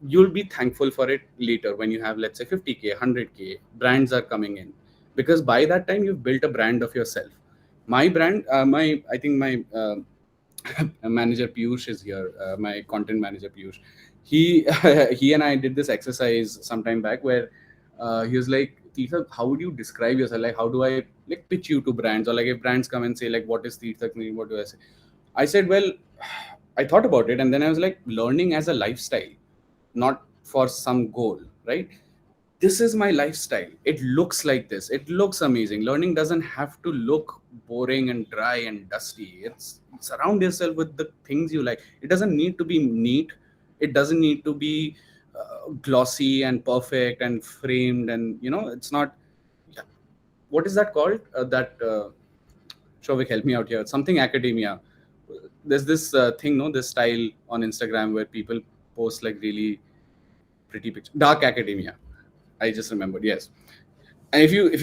you'll be thankful for it later when you have, let's say, 50K, 100K, brands are coming in. Because by that time, you've built a brand of yourself. My brand, I think my manager Piyush is here, my content manager Piyush. He and I did this exercise some time back where he was like, Tirthak, how would you describe yourself? Like, how do I like pitch you to brands, or like if brands come and say like, what is Tirthak mean? What do I say? I said, well, I thought about it, and then I was like, learning as a lifestyle, not for some goal, right? This is my lifestyle. It looks like this. It looks amazing. Learning doesn't have to look boring and dry and dusty. It's surround yourself with the things you like. It doesn't need to be neat. It doesn't need to be glossy and perfect and framed. And it's not. What is that called? Shovik, help me out here. Something academia. There's this thing, no, this style on Instagram where people post like really pretty pictures. Dark academia. I just remembered. Yes. And if you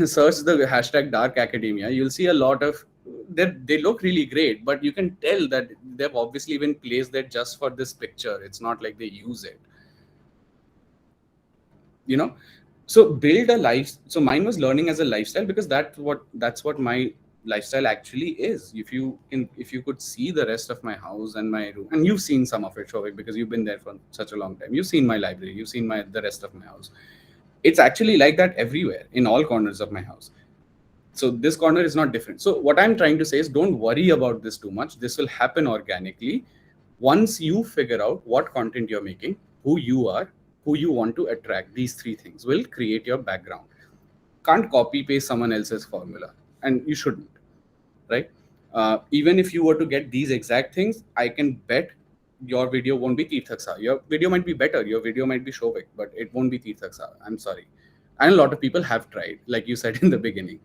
search the hashtag dark academia, you'll see a lot of they look really great, but you can tell that they've obviously been placed there just for this picture. It's not like they use it. So build a life. So mine was learning as a lifestyle, because that's what my lifestyle actually is. If you could see the rest of my house and my room, and you've seen some of it, Shovik, because you've been there for such a long time. You've seen my library, you've seen the rest of my house. It's actually like that everywhere, in all corners of my house. So this corner is not different. So what I'm trying to say is, don't worry about this too much. This will happen organically. Once you figure out what content you're making, who you are, who you want to attract, these three things will create your background. Can't copy paste someone else's formula, and you shouldn't, right? Even if you were to get these exact things, I can bet your video won't be Tirthak Sir. Your video might be better. Your video might be Shovik, but it won't be Tirthak Sir. I'm sorry. And a lot of people have tried, like you said in the beginning,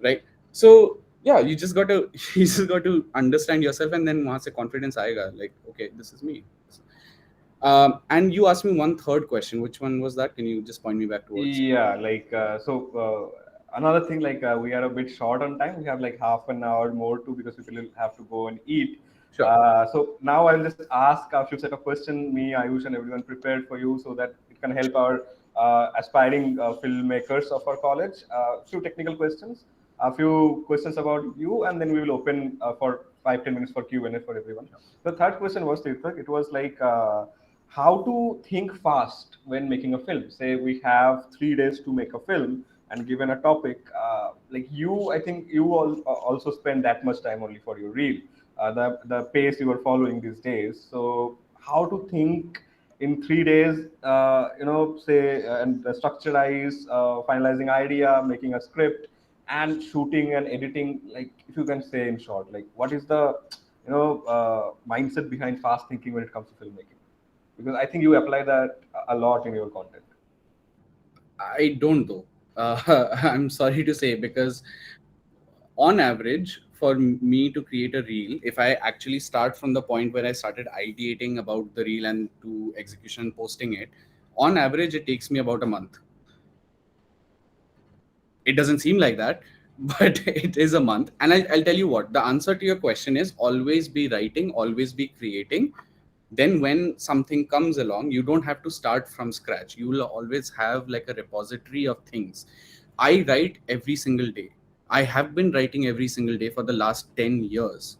right? So yeah, you just got to understand yourself, and then वहाँ से confidence आएगा. Like, okay, this is me. And you asked me one third question. Which one was that? Can you just point me back towards? Yeah, another thing, we are a bit short on time. We have like half an hour more too, because people will have to go and eat. Sure. So now I'll just ask a few set of questions, me, Ayush, and everyone prepared for you, so that it can help our aspiring filmmakers of our college. Few technical questions, a few questions about you, and then we will open for 5-10 minutes for Q&A for everyone. The third question was, Tirthak, it was like, how to think fast when making a film. Say we have 3 days to make a film, and given a topic, I think you also spend that much time only for your reel. The pace you are following these days. So how to think in 3 days, and structurize, finalizing idea, making a script, and shooting and editing. Like, if you can say in short, like, what is the mindset behind fast thinking when it comes to filmmaking? Because I think you apply that a lot in your content. I don't though. I'm sorry to say, because on average, for me to create a reel, if I actually start from the point where I started ideating about the reel and to execution and posting it, on average, it takes me about a month. It doesn't seem like that, but it is a month. And I'll tell you what, the answer to your question is always be writing, always be creating. Then when something comes along, you don't have to start from scratch. You will always have like a repository of things. I write every single day. I have been writing every single day for the last 10 years.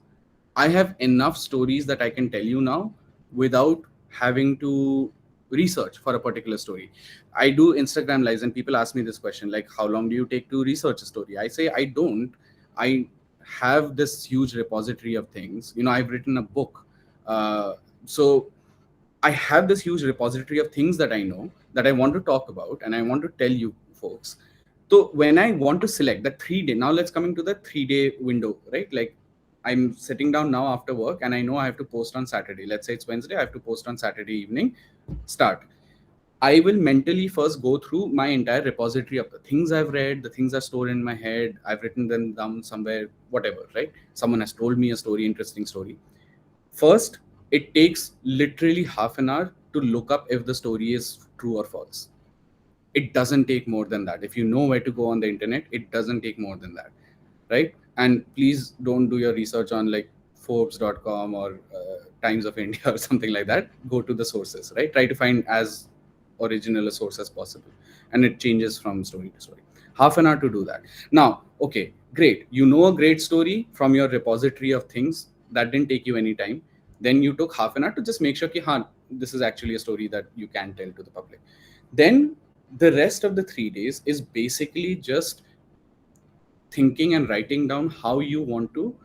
I have enough stories that I can tell you now without having to research for a particular story. I do Instagram lives, and people ask me this question, like, how long do you take to research a story? I say, I don't. I have this huge repository of things. I've written a book. So I have this huge repository of things that I know that I want to talk about, and I want to tell you folks. So when I want to select the 3 day, now let's coming to the 3 day window, right? Like, I'm sitting down now after work, and I know I have to post on Saturday. Let's say it's Wednesday, I have to post on Saturday evening, start. I will mentally first go through my entire repository of the things I've read, the things I store in my head. I've written them down somewhere, whatever, right? Someone has told me a story, interesting story. First, it takes literally half an hour to look up if the story is true or false. It doesn't take more than that. If you know where to go on the internet, it doesn't take more than that, right? And please don't do your research on like Forbes.com or Times of India or something like that. Go to the sources, right? Try to find as original a source as possible. And it changes from story to story. Half an hour to do that. Now, okay, great. You know a great story from your repository of things. That didn't take you any time. Then you took half an hour to just make sure that this is actually a story that you can tell to the public. Then The rest of the 3 days is basically just thinking and writing down how you want to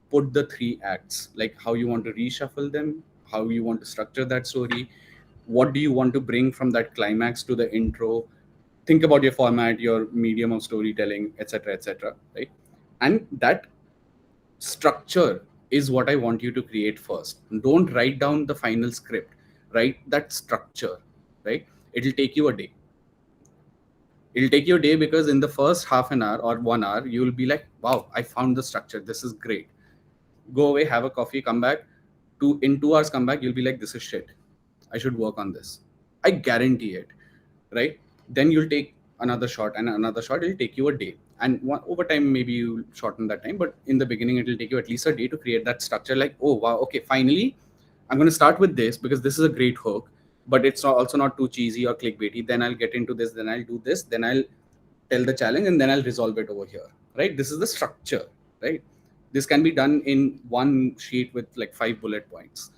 put the three acts, like how you want to reshuffle them, how you want to structure that story, what do you want to bring from that climax to the intro. Think about your format, your medium of storytelling, etc., etc., right? And that structure is what I want you to create first. Don't write down the final script, write that structure, right? It'll take you a day. It'll take you a day because in the first half an hour or 1 hour, you will be like, wow, I found the structure. This is great. Go away, have a coffee, come back. In 2 hours, come back, you'll be like, this is shit. I should work on this. I guarantee it, right? Then you'll take another shot and another shot. It'll take you a day. And over time, maybe you shorten that time. But in the beginning, it'll take you at least a day to create that structure. Like, oh, wow, okay, finally, I'm going to start with this because this is a great hook, but it's also not too cheesy or clickbaity. Then I'll get into this, then I'll do this, then I'll tell the challenge, and then I'll resolve it over here, right? This is the structure, right? This can be done in one sheet with like 5 bullet points.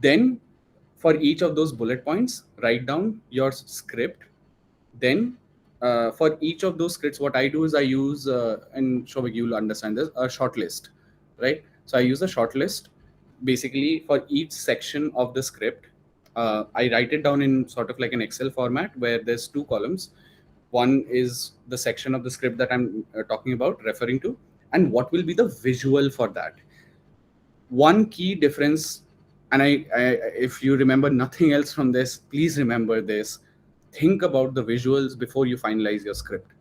Then for each of those bullet points, write down your script. Then for each of those scripts, what I do is I use, and Shobhik, you'll understand this, a short list, right? So I use a short list. Basically, for each section of the script, I write it down in sort of like an Excel format where there's 2 columns. One is the section of the script that I'm talking about, referring to, and what will be the visual for that. One key difference, and if you remember nothing else from this, please remember this. Think about the visuals before you finalize your script.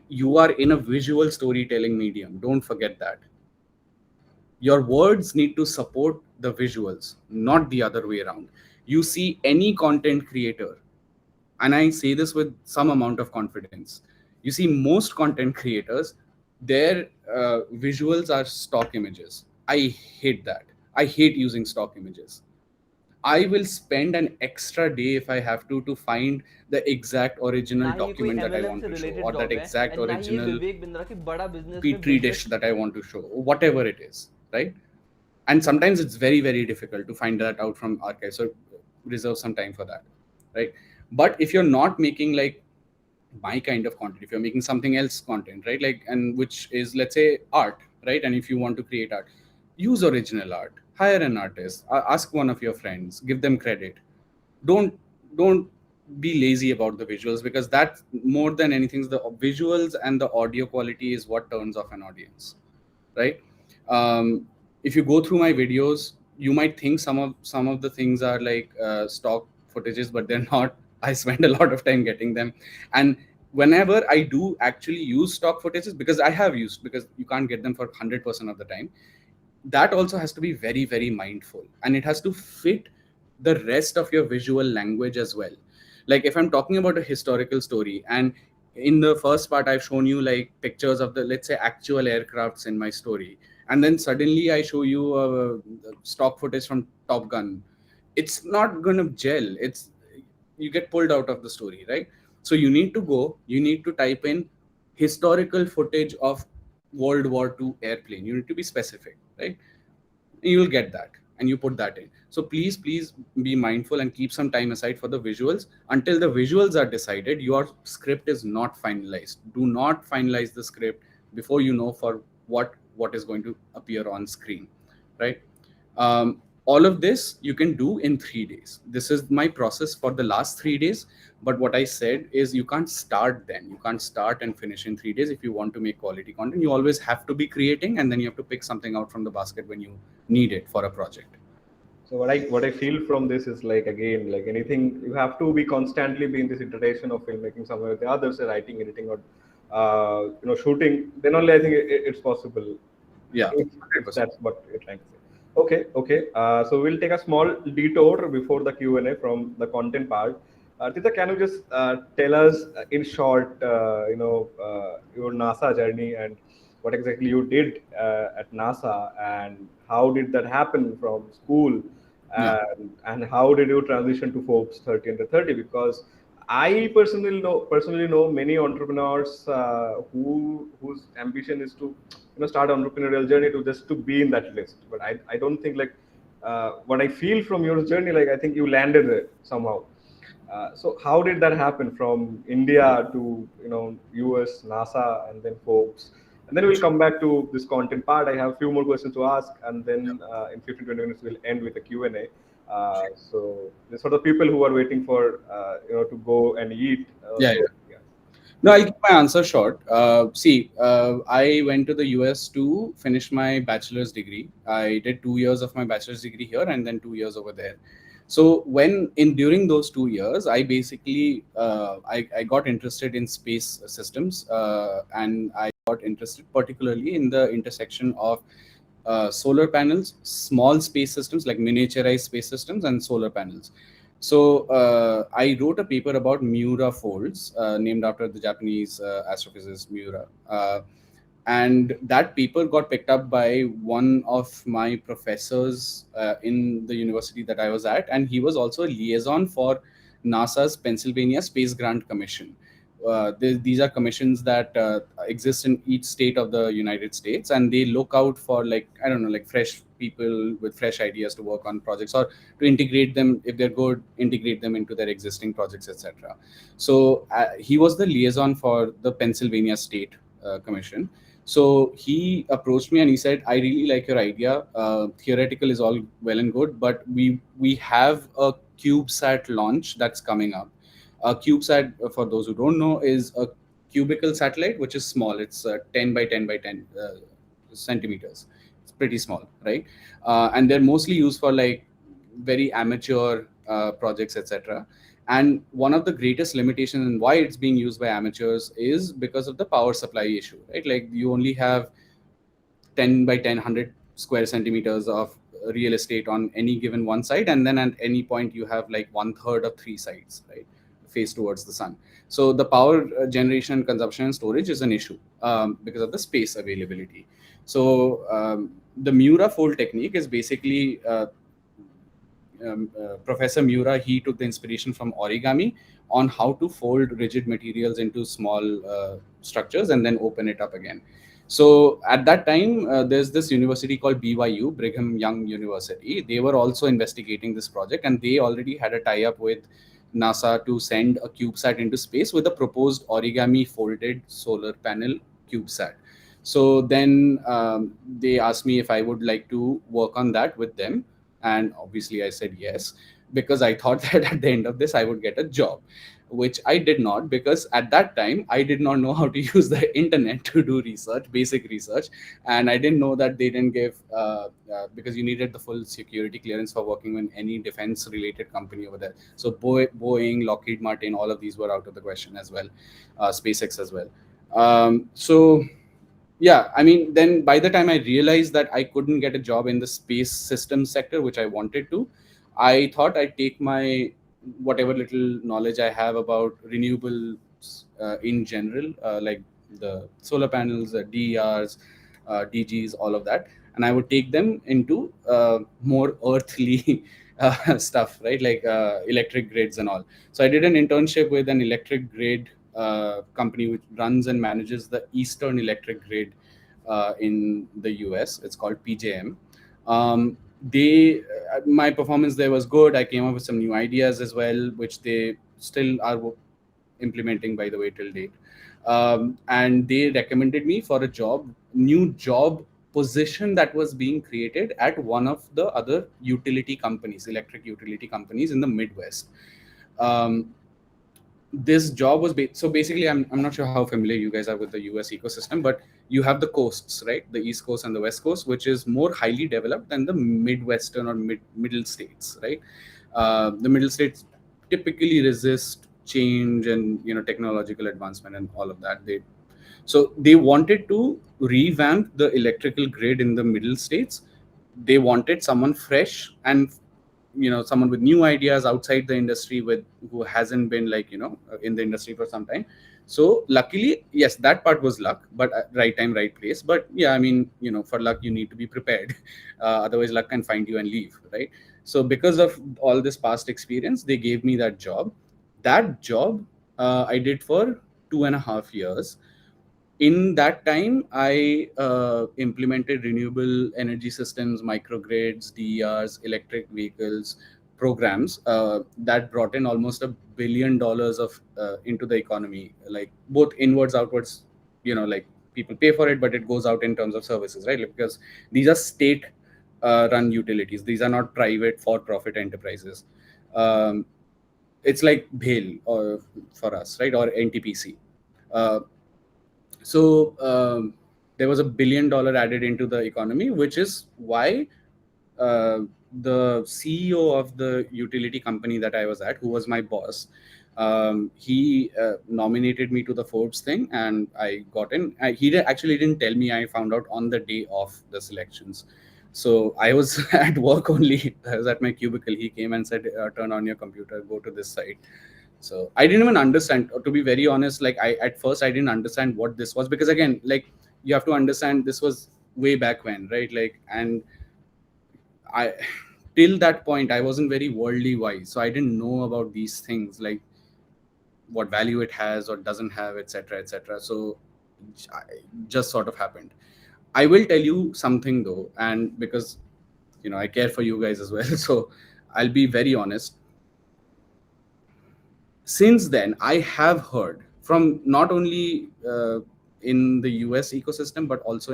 You are in a visual storytelling medium. Don't forget that. Your words need to support the visuals, not the other way around. You see any content creator, and I say this with some amount of confidence, you see most content creators, their visuals are stock images. I hate that. I hate using stock images. I will spend an extra day if I have to find the exact original ना ही ये कोई document that I MLM want से to show, related or that job है exact and ना ही ये original Vivek Bindra की बड़ा business में petri business dish that I want to show, whatever it is, right? And sometimes it's very, very difficult to find that out from archives. So reserve some time for that, right? But if you're not making like my kind of content, if you're making something else content, right? Like, and which is, let's say, art, right? And if you want to create art, use original art, hire an artist, ask one of your friends, give them credit. Don't be lazy about the visuals, because that more than anything, the visuals and the audio quality is what turns off an audience, right? If you go through my videos, you might think some of the things are like stock footages, but they're not. I spend a lot of time getting them, and whenever I do actually use stock footages, because you can't get them for 100% of the time, that also has to be very, very mindful, and it has to fit the rest of your visual language as well. Like if I'm talking about a historical story, and in the first part I've shown you like pictures of the, let's say, actual aircrafts in my story, and then suddenly I show you stock footage from Top Gun, it's not going to gel. You get pulled out of the story, right? So you need to type in historical footage of World War II airplane. You need to be specific, right? And you'll get that, and you put that in. So please be mindful and keep some time aside for the visuals. Until the visuals are decided, your script is not finalized. Do not finalize the script before you know for what is going to appear on screen, right? All of this you can do in 3 days. This is my process for the last 3 days. But what I said is you can't start and finish in 3 days if you want to make quality content. You always have to be creating, and then you have to pick something out from the basket when you need it for a project. So what I feel from this is, like, again, like anything, you have to be constantly be in this iteration of filmmaking. Somewhere the others are writing, editing, or shooting. Then only I think it's possible. Yeah, That's what you're trying to say. Okay. So we'll take a small detour before the Q&A from the content part. Tita, can you just tell us in short, your NASA journey and what exactly you did at NASA, and how did that happen from school, and how did you transition to Forbes 30 under 30? Because I personally know many entrepreneurs whose ambition is to start entrepreneurial journey to be in that list. But I don't think, like, what I feel from your journey, like, I think you landed it somehow. So how did that happen from India to US, NASA, and then Forbes? And then we'll come back to this content part. I have a few more questions to ask, and then in 15-20 minutes we'll end with a Q&A. So these are the people who are waiting for to go and eat. Yeah, So yeah. yeah. No, I'll keep my answer short. I went to the US to finish my bachelor's degree. I did 2 years of my bachelor's degree here and then 2 years over there. So during those 2 years, I basically I got interested in space systems, and I got interested particularly in the intersection of solar panels, small space systems like miniaturized space systems, and solar panels. So I wrote a paper about Miura folds, named after the Japanese astrophysicist Miura. And that paper got picked up by one of my professors in the university that I was at, and he was also a liaison for NASA's Pennsylvania Space Grant Commission. These are commissions that exist in each state of the United States, and they look out for, like, I don't know, like fresh people with fresh ideas to work on projects, or to integrate them, if they're good, integrate them into their existing projects, etc. So he was the liaison for the Pennsylvania State Commission. So he approached me and he said, I really like your idea. Theoretical is all well and good, but we have a CubeSat launch that's coming up. A CubeSat, for those who don't know, is a cubical satellite, which is small. It's 10 by 10 by 10 centimeters. It's pretty small, right? And they're mostly used for like very amateur projects, etc. And one of the greatest limitations and why it's being used by amateurs is because of the power supply issue, right? Like you only have 10 by 10, 100 square centimeters of real estate on any given one side, and then at any point you have like 1/3 of three sides, right, face towards the sun. So the power generation, consumption, and storage is an issue because of the space availability. So the Miura fold technique is basically Professor Miura, he took the inspiration from origami on how to fold rigid materials into small structures and then open it up again. So at that time, there's this university called BYU, Brigham Young University. They were also investigating this project, and they already had a tie-up with NASA to send a CubeSat into space with a proposed origami folded solar panel CubeSat. So then they asked me if I would like to work on that with them. And obviously I said yes, because I thought that at the end of this I would get a job, which I did not, because at that time I did not know how to use the internet to do research, basic research. And I didn't know that they didn't give because you needed the full security clearance for working in any defense related company over there. So Boeing, Lockheed Martin, all of these were out of the question as well, SpaceX as well. So yeah, I mean, then by the time I realized that I couldn't get a job in the space systems sector, which I wanted to, I thought I'd take my whatever little knowledge I have about renewables in general, like the solar panels, the DERs, DGs, all of that, and I would take them into more earthly stuff, right? Like electric grids and all. So I did an internship with an electric grid company which runs and manages the Eastern Electric Grid in the US. It's called PJM. My performance there was good. I came up with some new ideas as well, which they still are implementing, by the way, till date. And they recommended me for a new job position that was being created at one of the other utility companies, electric utility companies in the Midwest. This job was so basically, I'm not sure how familiar you guys are with the US ecosystem, but you have the coasts, right? The East Coast and the West Coast, which is more highly developed than the Midwestern or middle states, right? The middle states typically resist change and technological advancement and all of that. So they wanted to revamp the electrical grid in the middle states. They wanted someone fresh and someone with new ideas outside the industry, who hasn't been in the industry for some time. So luckily, yes, that part was luck, but right time, right place. But yeah, I mean, for luck you need to be prepared. Otherwise luck can find you and leave, right? So because of all this past experience, they gave me that job. I did for 2.5 years. In that time, I implemented renewable energy systems, microgrids, DERs, electric vehicles, programs that brought in almost $1 billion of into the economy, like both inwards, outwards. Like people pay for it, but it goes out in terms of services, right? Like, because these are state run utilities. These are not private for-profit enterprises. It's like BHEL or for us, right? Or NTPC. So there was $1 billion added into the economy, which is why the CEO of the utility company that I was at, who was my boss, he nominated me to the Forbes thing, and I got in. Actually didn't tell me. I found out on the day of the selections. So I was at work only. I was at my cubicle. He came and said, "Turn on your computer, go to this site." So I didn't even understand. To be very honest, like at first I didn't understand what this was, because again, like you have to understand, this was way back when, right? Like, and I till that point I wasn't very worldly wise, so I didn't know about these things, like what value it has or doesn't have, etc., etc. So I just sort of happened. I will tell you something though, and because I care for you guys as well, so I'll be very honest. Since then, I have heard from not only in the US ecosystem, but also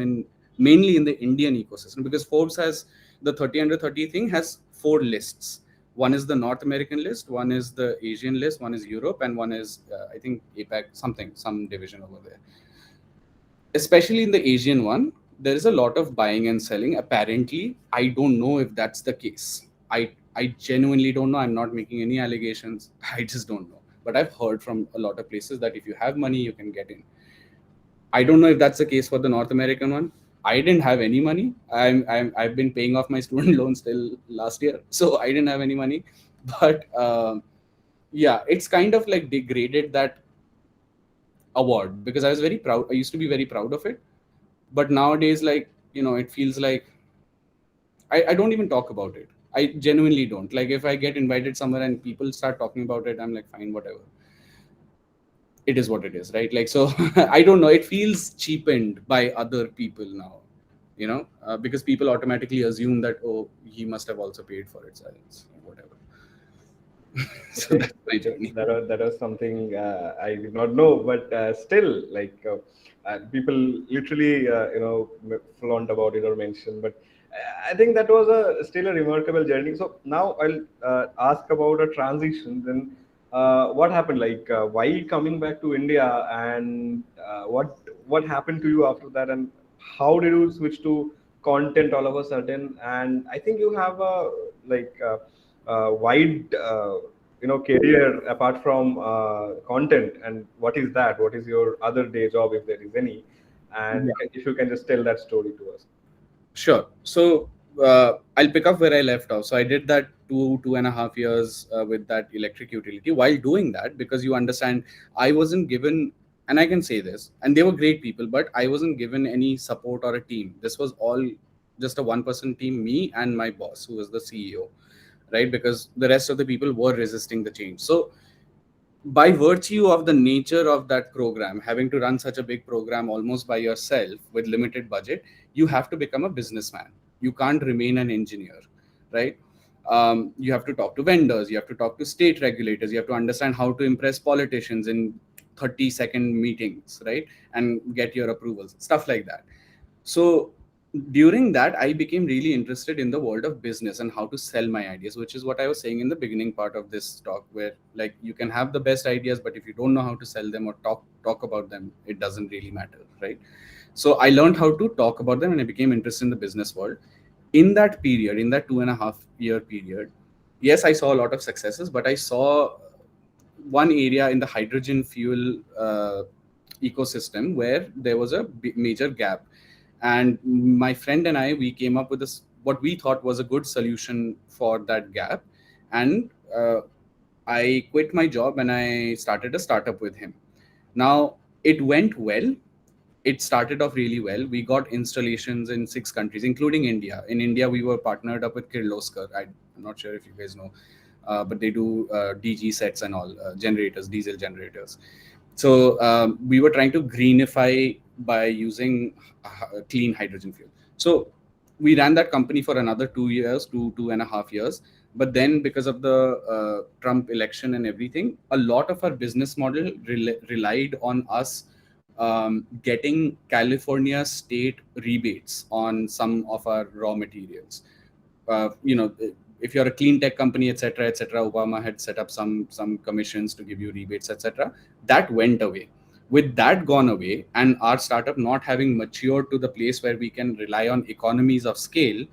mainly in the Indian ecosystem, because Forbes has the 30 under 30 thing has 4 lists. One is the North American list, one is the Asian list, one is Europe, and one is I think APAC, some division over there. Especially in the Asian one, there is a lot of buying and selling. Apparently, I don't know if that's the case. I genuinely don't know. I'm not making any allegations. I just don't know. But I've heard from a lot of places that if you have money, you can get in. I don't know if that's the case for the North American one. I didn't have any money. I've been paying off my student loans till last year, so I didn't have any money. But yeah, it's kind of like degraded that award, because I was very proud. I used to be very proud of it, but nowadays, like, it feels like I don't even talk about it. I genuinely don't. Like, if I get invited somewhere and people start talking about it, I'm like, fine, whatever. It is what it is, right? Like, so I don't know. It feels cheapened by other people now, because people automatically assume that, oh, he must have also paid for it, silence, whatever. So Okay. that's my journey. That was something I did not know, but still, like people literally, flaunt about it or mention. But I think that was still a remarkable journey. So now I'll ask about a transition. Then, what happened? Like, why coming back to India, and what happened to you after that, and how did you switch to content all of a sudden? And I think you have a like. Wide career apart from content, and what is that, what is your other day job, if there is any, and if you can just tell that story to us. Sure. So I'll pick up where I left off. So I did that 2.5 years with that electric utility. While doing that, because you understand, I wasn't given, and I can say this, and they were great people, but I wasn't given any support or a team. This was all just a one-person team, me and my boss, who was the CEO, right? Because the rest of the people were resisting the change. So by virtue of the nature of that program, having to run such a big program almost by yourself with limited budget, you have to become a businessman. You can't remain an engineer, right? You have to talk to vendors, you have to talk to state regulators, you have to understand how to impress politicians in 30-second meetings, right? And get your approvals, stuff like that. So during that, I became really interested in the world of business and how to sell my ideas, which is what I was saying in the beginning part of this talk, where like you can have the best ideas, but if you don't know how to sell them or talk about them, it doesn't really matter, right? So I learned how to talk about them, and I became interested in the business world. In that period, in that 2.5 year period, yes, I saw a lot of successes, but I saw one area in the hydrogen fuel ecosystem where there was a major gap. And my friend and I, we came up with this, what we thought was a good solution for that gap. And I quit my job and I started a startup with him. Now, it went well. It started off really well. We got installations in 6 countries, including India. In India, we were partnered up with Kirloskar. I'm not sure if you guys know, but they do DG sets and all, generators, diesel generators. So we were trying to greenify by using clean hydrogen fuel. So we ran that company for another 2 years, 2.5 years. But then because of the Trump election and everything, a lot of our business model relied on us getting California state rebates on some of our raw materials. You know, if you're a clean tech company, etc., etc., Obama had set up some commissions to give you rebates, etc. That went away. With that gone away, and our startup not having matured to the place where we can rely on economies of scale,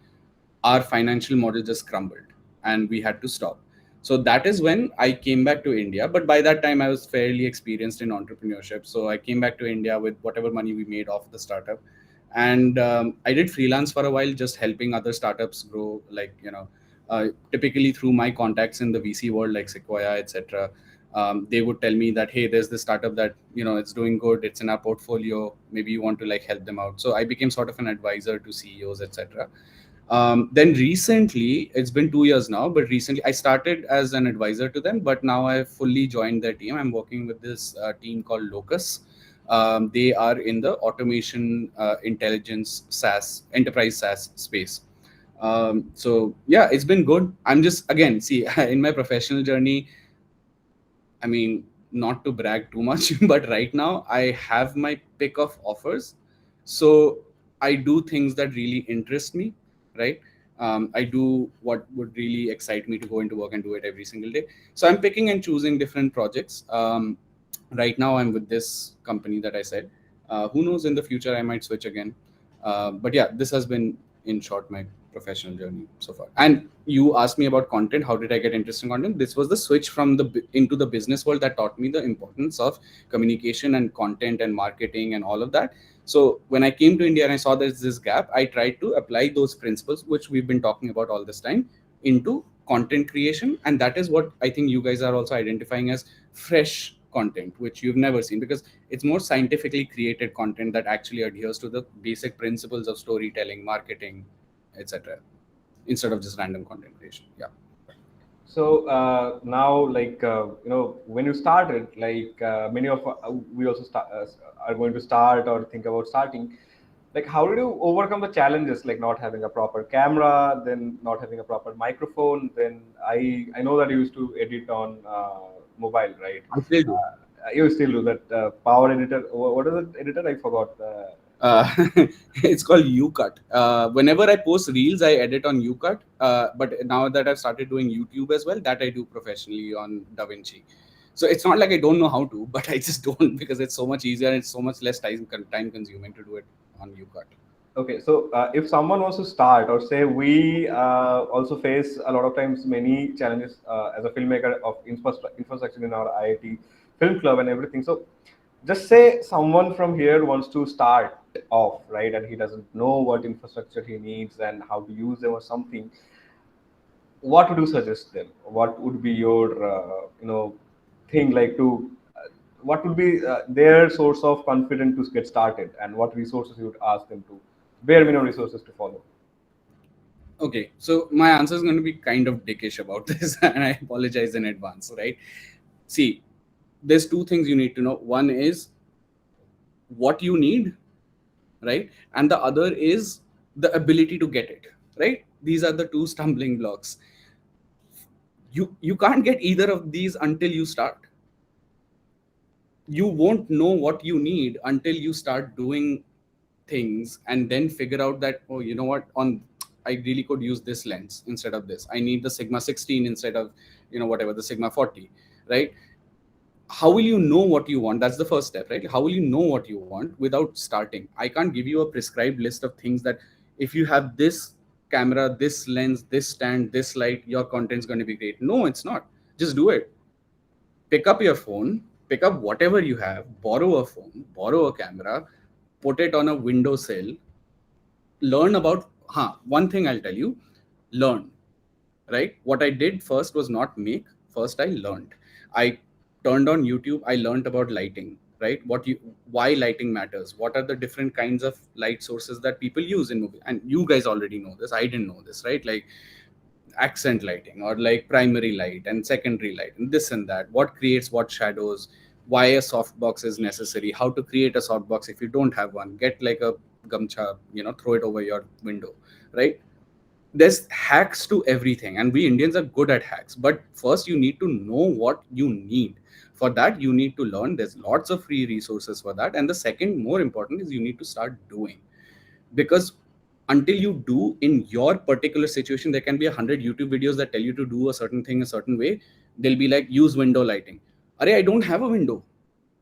our financial model just crumbled, and we had to stop. So that is when I came back to India. But by that time, I was fairly experienced in entrepreneurship. So I came back to India with whatever money we made off the startup, and I did freelance for a while, just helping other startups grow. Like, you know, typically through my contacts in the VC world, like Sequoia, etc. They would tell me that, hey, there's this startup that, you know, it's doing good, it's in our portfolio, maybe you want to like help them out. So I became sort of an advisor to CEOs, etc. Then recently, it's been 2 years now, but recently I started as an advisor to them, but now I've fully joined their team. I'm working with this team called Locus. They are in the automation, intelligence, SaaS, enterprise SaaS space. So yeah, it's been good. I'm just, again, see, in my professional journey, I mean, not to brag too much, but right now I have my pick of offers. So I do things that really interest me, right? I do what would really excite me to go into work and do it every single day. So I'm picking and choosing different projects. Right now I'm with this company that I said. Who knows, in the future I might switch again. But yeah, this has been, in short, my professional journey so far. And you asked me about content. How did I get interested in content? This was the switch from into the business world that taught me the importance of communication and content and marketing and all of that. So when I came to India and I saw there's this gap, I tried to apply those principles, which we've been talking about all this time, into content creation. And that is what I think you guys are also identifying as fresh content, which you've never seen, because it's more scientifically created content that actually adheres to the basic principles of storytelling, marketing, etc., instead of just random content creation. Yeah. So now, like when you started, like many of we also are going to start or think about starting. Like, how did you overcome the challenges, like not having a proper camera, then not having a proper microphone? Then I know that you used to edit on mobile, right? I still do. You still do that. Power editor. What is it? Editor? I forgot. Uh, it's called UCut. Whenever I post reels, I edit on UCut. But now that I've started doing YouTube as well, that I do professionally on DaVinci. So it's not like I don't know how to, but I just don't, because it's so much easier and it's so much less time consuming to do it on UCut. Okay, so if someone wants to start, or say we also face a lot of times many challenges as a filmmaker of infrastructure in our IIT film club and everything. So just say someone from here wants to start off, right, and he doesn't know what infrastructure he needs and how to use them or something. What would you suggest them? What would be your thing, like to what would be their source of confidence to get started, and what resources you would ask them to, bare minimum resources to follow? Okay, so my answer is going to be kind of dickish about this, and I apologize in advance, right? See, there's two things you need to know. One is what you need, right? And the other is the ability to get it, right? These are the two stumbling blocks. You can't get either of these until you start. You won't know what you need until you start doing things and then figure out that, oh, you know what, on I really could use this lens instead of this. I need the Sigma 16 instead of, whatever, the Sigma 40, right? How will you know what you want? That's the first step, right? How will you know what you want without starting? I can't give you a prescribed list of things that if you have this camera, this lens, this stand, this light, your content's going to be great. No, it's not. Just do it. Pick up your phone, pick up whatever you have, borrow a phone, borrow a camera, put it on a windowsill, learn about, one thing I'll tell you, learn, right? What I did first was not make, first I learned. I turned on YouTube, I learned about lighting, right? Why lighting matters, what are the different kinds of light sources that people use in movies. And you guys already know this, I didn't know this, right? Like accent lighting, or like primary light and secondary light, and this and that, what creates what shadows, why a softbox is necessary, how to create a softbox if you don't have one, get like a gamcha, throw it over your window, right? there's hacks to everything, and we Indians are good at hacks. But first, you need to know what you need. For that, you need to learn. There's lots of free resources for that. And the second, more important, is you need to start doing. Because until you do in your particular situation, there can be 100 YouTube videos that tell you to do a certain thing a certain way. They'll be like, use window lighting. Arey, I don't have a window.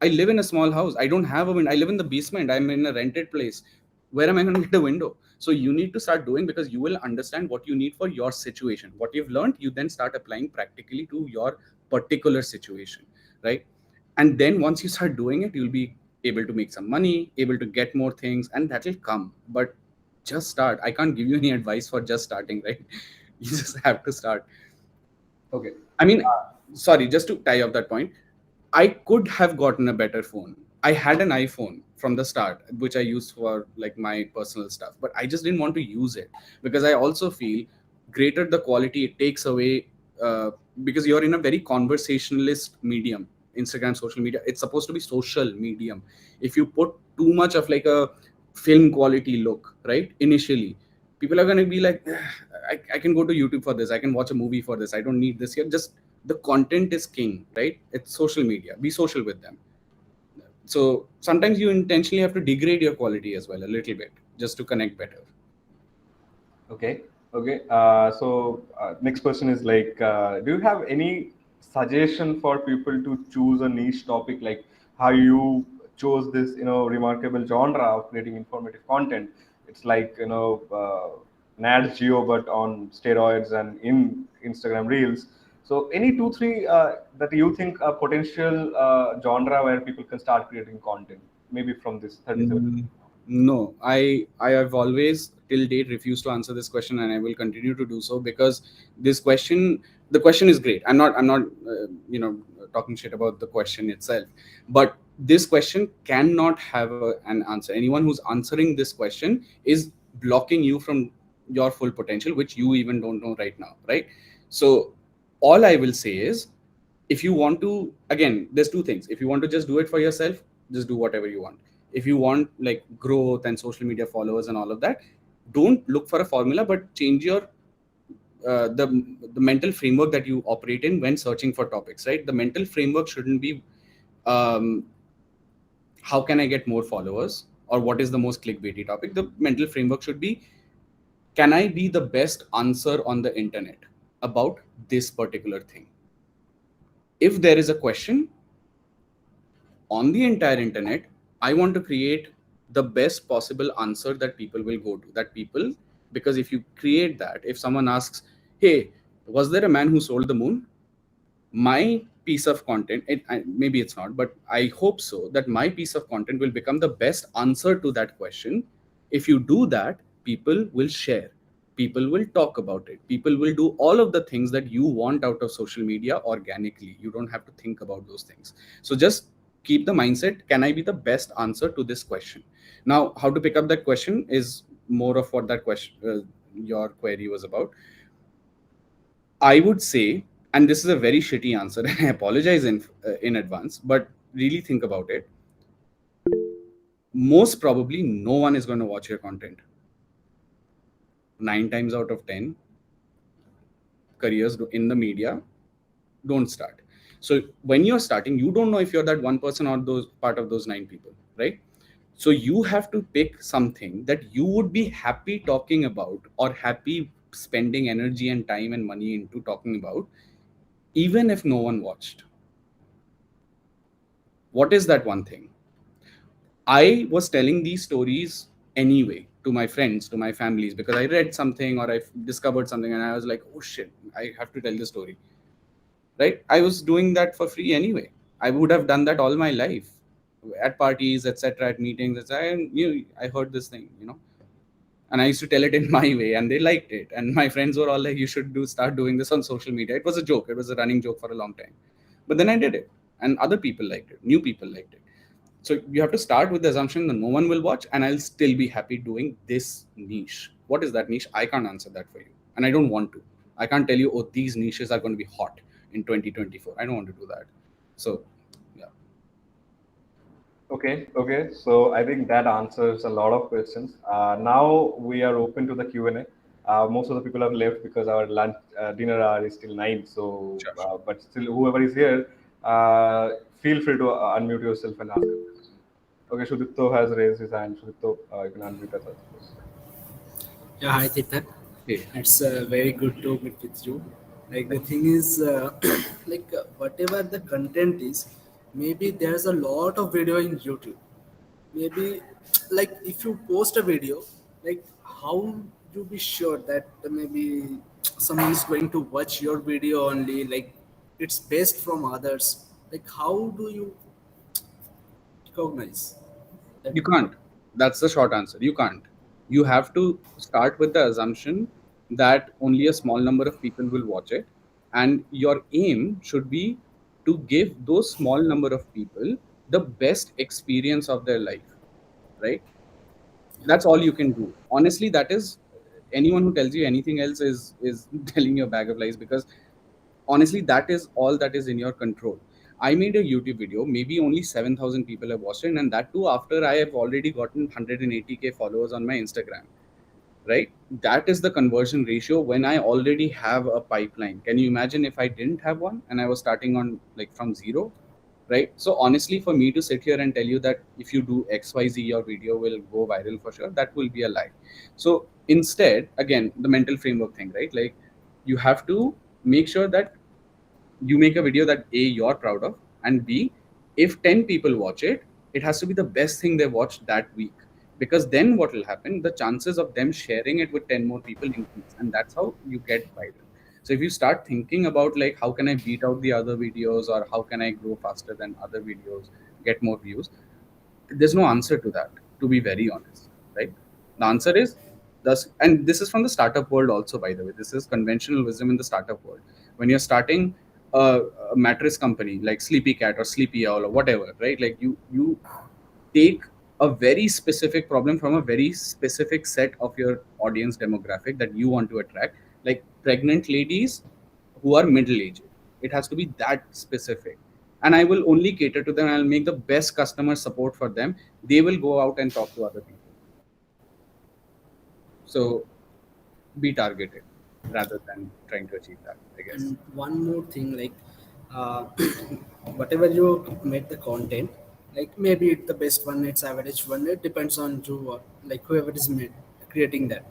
I live in a small house. I don't have a window. I live in the basement. I'm in a rented place. Where am I going to get a window? So you need to start doing, because you will understand what you need for your situation. What you've learned, you then start applying practically to your particular situation, right? And then once you start doing it, you'll be able to make some money, able to get more things, and that will come. But just start. I can't give you any advice for just starting, right? You just have to start. Okay. I mean, sorry, just to tie up that point, I could have gotten a better phone. I had an iPhone from the start, which I used for like my personal stuff, but I just didn't want to use it because I also feel greater the quality, it takes away, because you're in a very conversationalist medium. Instagram, social media, it's supposed to be social medium. If you put too much of like a film quality look, right, initially, people are going to be like, I can go to YouTube for this, I can watch a movie for this, I don't need this here. Just the content is king, right? It's social media, be social with them. So sometimes you intentionally have to degrade your quality as well a little bit just to connect better. Okay. Okay. Next question is like, do you have any suggestion for people to choose a niche topic, like how you chose this, remarkable genre of creating informative content? It's like, Nat Geo, but on steroids and in Instagram Reels. So, any two, three that you think a potential genre where people can start creating content, maybe from this 37. Mm, No, I have always till date refused to answer this question, and I will continue to do so, because this question, the question is great. I'm not talking shit about the question itself, but this question cannot have an answer. Anyone who's answering this question is blocking you from your full potential, which you even don't know right now, right? So all I will say is, if you want to, again, there's two things. If you want to just do it for yourself, just do whatever you want. If you want like growth and social media followers and all of that, don't look for a formula, but change your the mental framework that you operate in when searching for topics, right? The mental framework shouldn't be um, how can I get more followers, or what is the most clickbaity topic. The mental framework should be, can I be the best answer on the internet about this particular thing? If there is a question on the entire internet, I want to create the best possible answer that people will go to. That people, because if you create that, if someone asks, hey, was there a man who sold the moon? My piece of content, maybe it's not, but I hope so, that my piece of content will become the best answer to that question. If you do that, people will share, people will talk about it, people will do all of the things that you want out of social media organically. You don't have to think about those things. So just keep the mindset, can I be the best answer to this question? Now, how to pick up that question is more of what that question, your query was about. I would say, and this is a very shitty answer, and I apologize in advance, but really think about it. Most probably, no one is going to watch your content. 9 times out of 10, careers in the media don't start. So when you're starting, you don't know if you're that one person or those part of those 9 people, right? So you have to pick something that you would be happy talking about, or happy spending energy and time and money into talking about, even if no one watched. What is that one thing? I was telling these stories anyway to my friends, to my families, because I read something or I discovered something and I was like, oh shit, I have to tell the story. Right? I was doing that for free anyway. I would have done that all my life at parties, etc., at meetings, etc. I heard this thing, and I used to tell it in my way, and they liked it. And my friends were all like, you should start doing this on social media. It was a joke. It was a running joke for a long time. But then I did it, and other people liked it. New people liked it. So you have to start with the assumption that no one will watch, and I'll still be happy doing this niche. What is that niche? I can't answer that for you, and I don't want to. I can't tell you, oh, these niches are going to be hot in 2024. I don't want to do that. So, yeah. Okay, okay. So I think that answers a lot of questions. Now we are open to the Q&A. Most of the people have left because our lunch dinner hour is till 9. So, Sure, sure. but still, whoever is here, feel free to unmute yourself and ask a question. Okay, Shudipto has raised his hand. Shudipto, you can unmute yourself. Yeah, hi Tirthak. Okay. It's very good to meet with you. Like the thing is, like whatever the content is, maybe there's a lot of video in YouTube. Maybe like if you post a video, like how you be sure that maybe someone is going to watch your video only? Like it's best from others. Like how do you recognize that? You can't. That's the short answer. You can't. You have to start with the assumption that only a small number of people will watch it, and your aim should be to give those small number of people the best experience of their life, right? That's all you can do. Honestly, that is, anyone who tells you anything else is telling you a bag of lies, because honestly, that is all that is in your control. I made a YouTube video, maybe only 7,000 people have watched it, and that too after I have already gotten 180K followers on my Instagram, right? That is the conversion ratio when I already have a pipeline. Can you imagine if I didn't have one and I was starting on like from zero, right? So honestly, for me to sit here and tell you that if you do XYZ, your video will go viral for sure, that will be a lie. So instead, again, the mental framework thing, right? Like you have to make sure that you make a video that A, you're proud of, and B, if 10 people watch it, it has to be the best thing they watched that week. Because then what will happen, the chances of them sharing it with 10 more people increase, and that's how you get viral. So if you start thinking about like how can I beat out the other videos, or how can I grow faster than other videos, get more views, there's no answer to that, to be very honest, right? The answer is thus, and this is from the startup world also, by the way. This is conventional wisdom in the startup world. When you're starting a mattress company like Sleepy Cat or Sleepy Owl or whatever, right? Like you take a very specific problem from a very specific set of your audience demographic that you want to attract, like pregnant ladies who are middle aged. It has to be that specific, and I will only cater to them. I'll make the best customer support for them. They will go out and talk to other people. So be targeted rather than trying to achieve that, I guess. And one more thing, like uh, whatever you made the content, like maybe it's the best one, it's average one, it depends on you or like whoever is made creating that.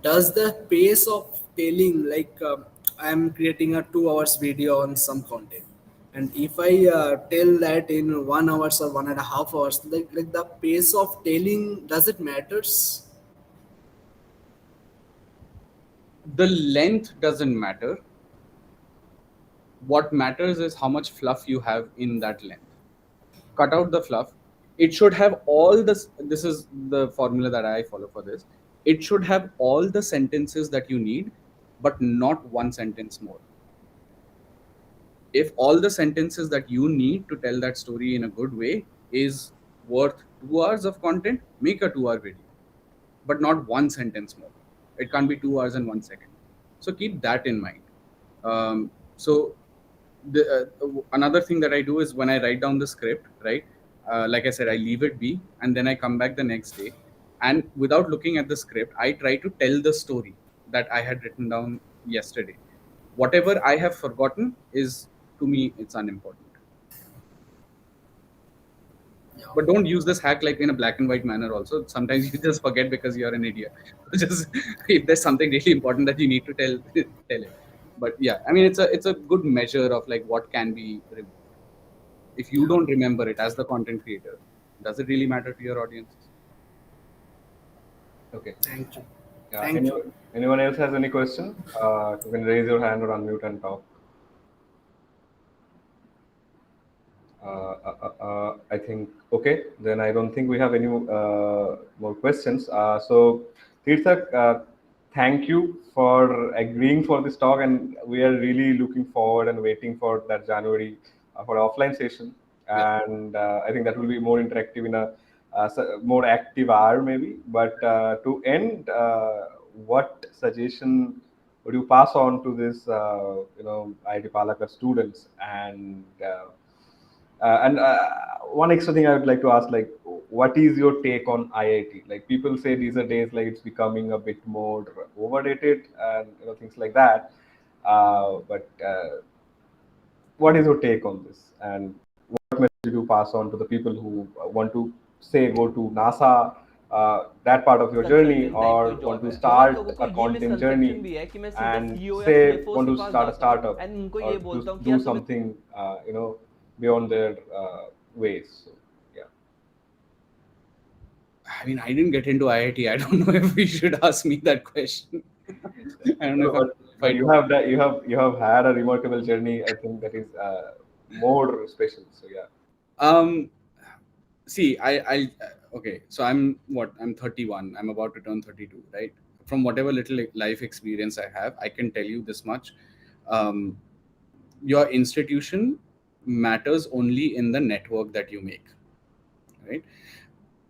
Does the pace of telling, like I'm creating a 2 hours video on some content, and if I tell that in 1 hours or 1.5 hours, like the pace of telling, does it matters? The length doesn't matter. What matters is how much fluff you have in that length. Cut out the fluff. It should have all this. This is the formula that I follow for this. It should have all the sentences that you need, but not one sentence more. If all the sentences that you need to tell that story in a good way is worth 2 hours of content, make a 2 hour video, but not one sentence more. It can't be 2 hours and 1 second. So keep that in mind. So another thing that I do is when I write down the script, right? Like I said, I leave it be, and then I come back the next day, and without looking at the script, I try to tell the story that I had written down yesterday. Whatever I have forgotten is, to me, it's unimportant. Yeah. But don't use this hack like in a black and white manner also. Sometimes you just forget because you're an idiot. Just if there's something really important that you need to tell, tell it. But yeah, I mean, it's a good measure of like what can be removed. If you Yeah. don't remember it as the content creator, does it really matter to your audience? Okay. Thank you. Yeah. Thank you. Anyone else has any question? You can raise your hand or unmute and talk. I think okay. Then I don't think we have any more questions. So, Tirthak, thank you for agreeing for this talk, and we are really looking forward and waiting for that January for offline session. Yeah. And I think that will be more interactive in a more active hour maybe. But to end, what suggestion would you pass on to this, IIT Palakkad students and And one extra thing I would like to ask, like, what is your take on IIT? Like, people say these are days like it's becoming a bit more overrated and things like that. But what is your take on this? And what message do you pass on to the people who want to say go to NASA, that part of your journey, consultant type or कोई want job to है, बहुत लोगों start को a ये content misconception journey, भी है कि मैं सीधा and सीईओ या say सीएफओ want के to पास start a जाता हूँ startup, एंड उनको or ये to बोलता हूँ कि do यार तुम्हें something beyond their ways? So, yeah. I mean, I didn't get into IIT. I don't know if we should ask me that question. I don't know No, if but I you have that, you have had a remarkable journey. I think that is more special. So yeah. um see, okay, so I'm 31. I'm about to turn 32, right? From whatever little life experience I have, I can tell you this much. um your institution matters only in the network that you make, right?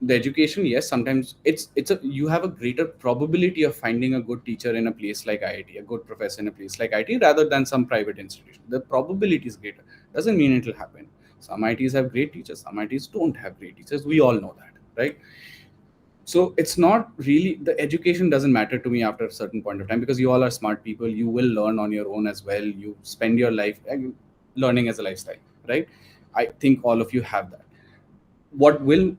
The education, yes, sometimes it's a you have a greater probability of finding a good teacher in a place like IIT, a good professor in a place like IIT, rather than some private institution. The probability is greater. Doesn't mean it will happen. Some IITs have great teachers, some IITs don't have great teachers. We all know that, right? So it's not really, the education doesn't matter to me after a certain point of time, because you all are smart people. You will learn on your own as well. You spend your life learning as a lifestyle, right? I think all of you have that. What will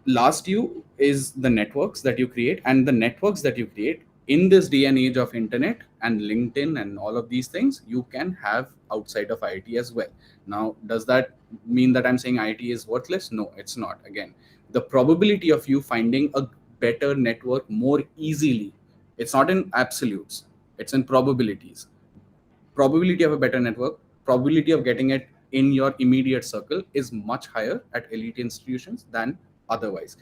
last you is the networks that you create, and the networks that you create in this day and age of internet and LinkedIn and all of these things, you can have outside of IIT as well. Now, does that mean that I'm saying IIT is worthless? No, it's not. Again, the probability of you finding a better network more easily, it's not in absolutes, it's in probabilities. Probability of a better network, probability of getting it in your immediate circle is much higher at elite institutions than otherwise.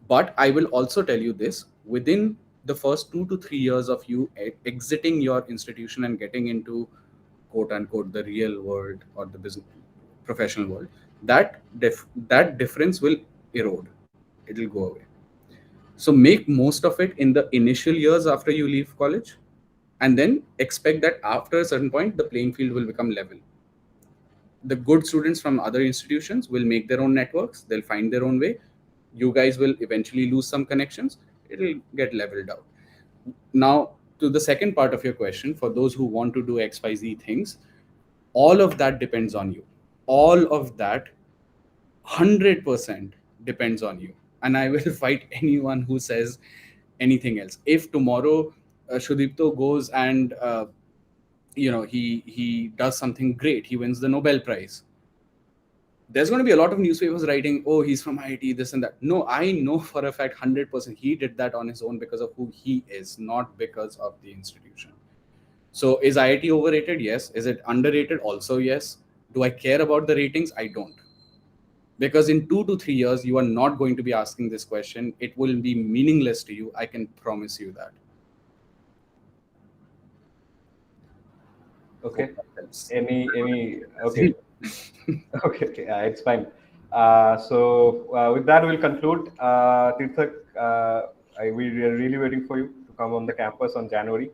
But I will also tell you this: within the first 2 to 3 years of you exiting your institution and getting into quote unquote the real world or the business professional world, that difference will erode. It'll go away. So make most of it in the initial years after you leave college, and then expect that after a certain point the playing field will become level. The good students from other institutions will make their own networks, they'll find their own way. You guys will eventually lose some connections, it'll get leveled out. Now, to the second part of your question, for those who want to do XYZ things, all of that depends on you. All of that 100% depends on you. And I will fight anyone who says anything else. If tomorrow Shudipto goes and he does something great, he wins the Nobel Prize, there's going to be a lot of newspapers writing, oh, he's from IIT, this and that. No, I know for a fact 100% he did that on his own because of who he is, not because of the institution. So is IIT overrated? Yes. Is it underrated? Also yes. Do I care about the ratings? I don't. Because in 2 to 3 years you are not going to be asking this question. It will be meaningless to you, I can promise you that. Okay. Hope that helps. Any okay. Okay, it's fine. So with that, we'll conclude. Tirthak, we are really waiting for you to come on the campus on January.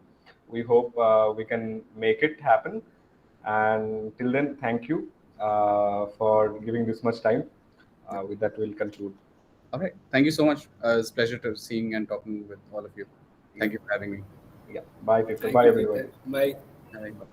We hope we can make it happen. And till then, thank you for giving this much time. With that, we'll conclude. All right, thank you so much. It's a pleasure to seeing and talking with all of you. Thank you for having me. Yeah. Bye, Tirthak. Thank Bye, you, everybody. Peter. Bye. Bye.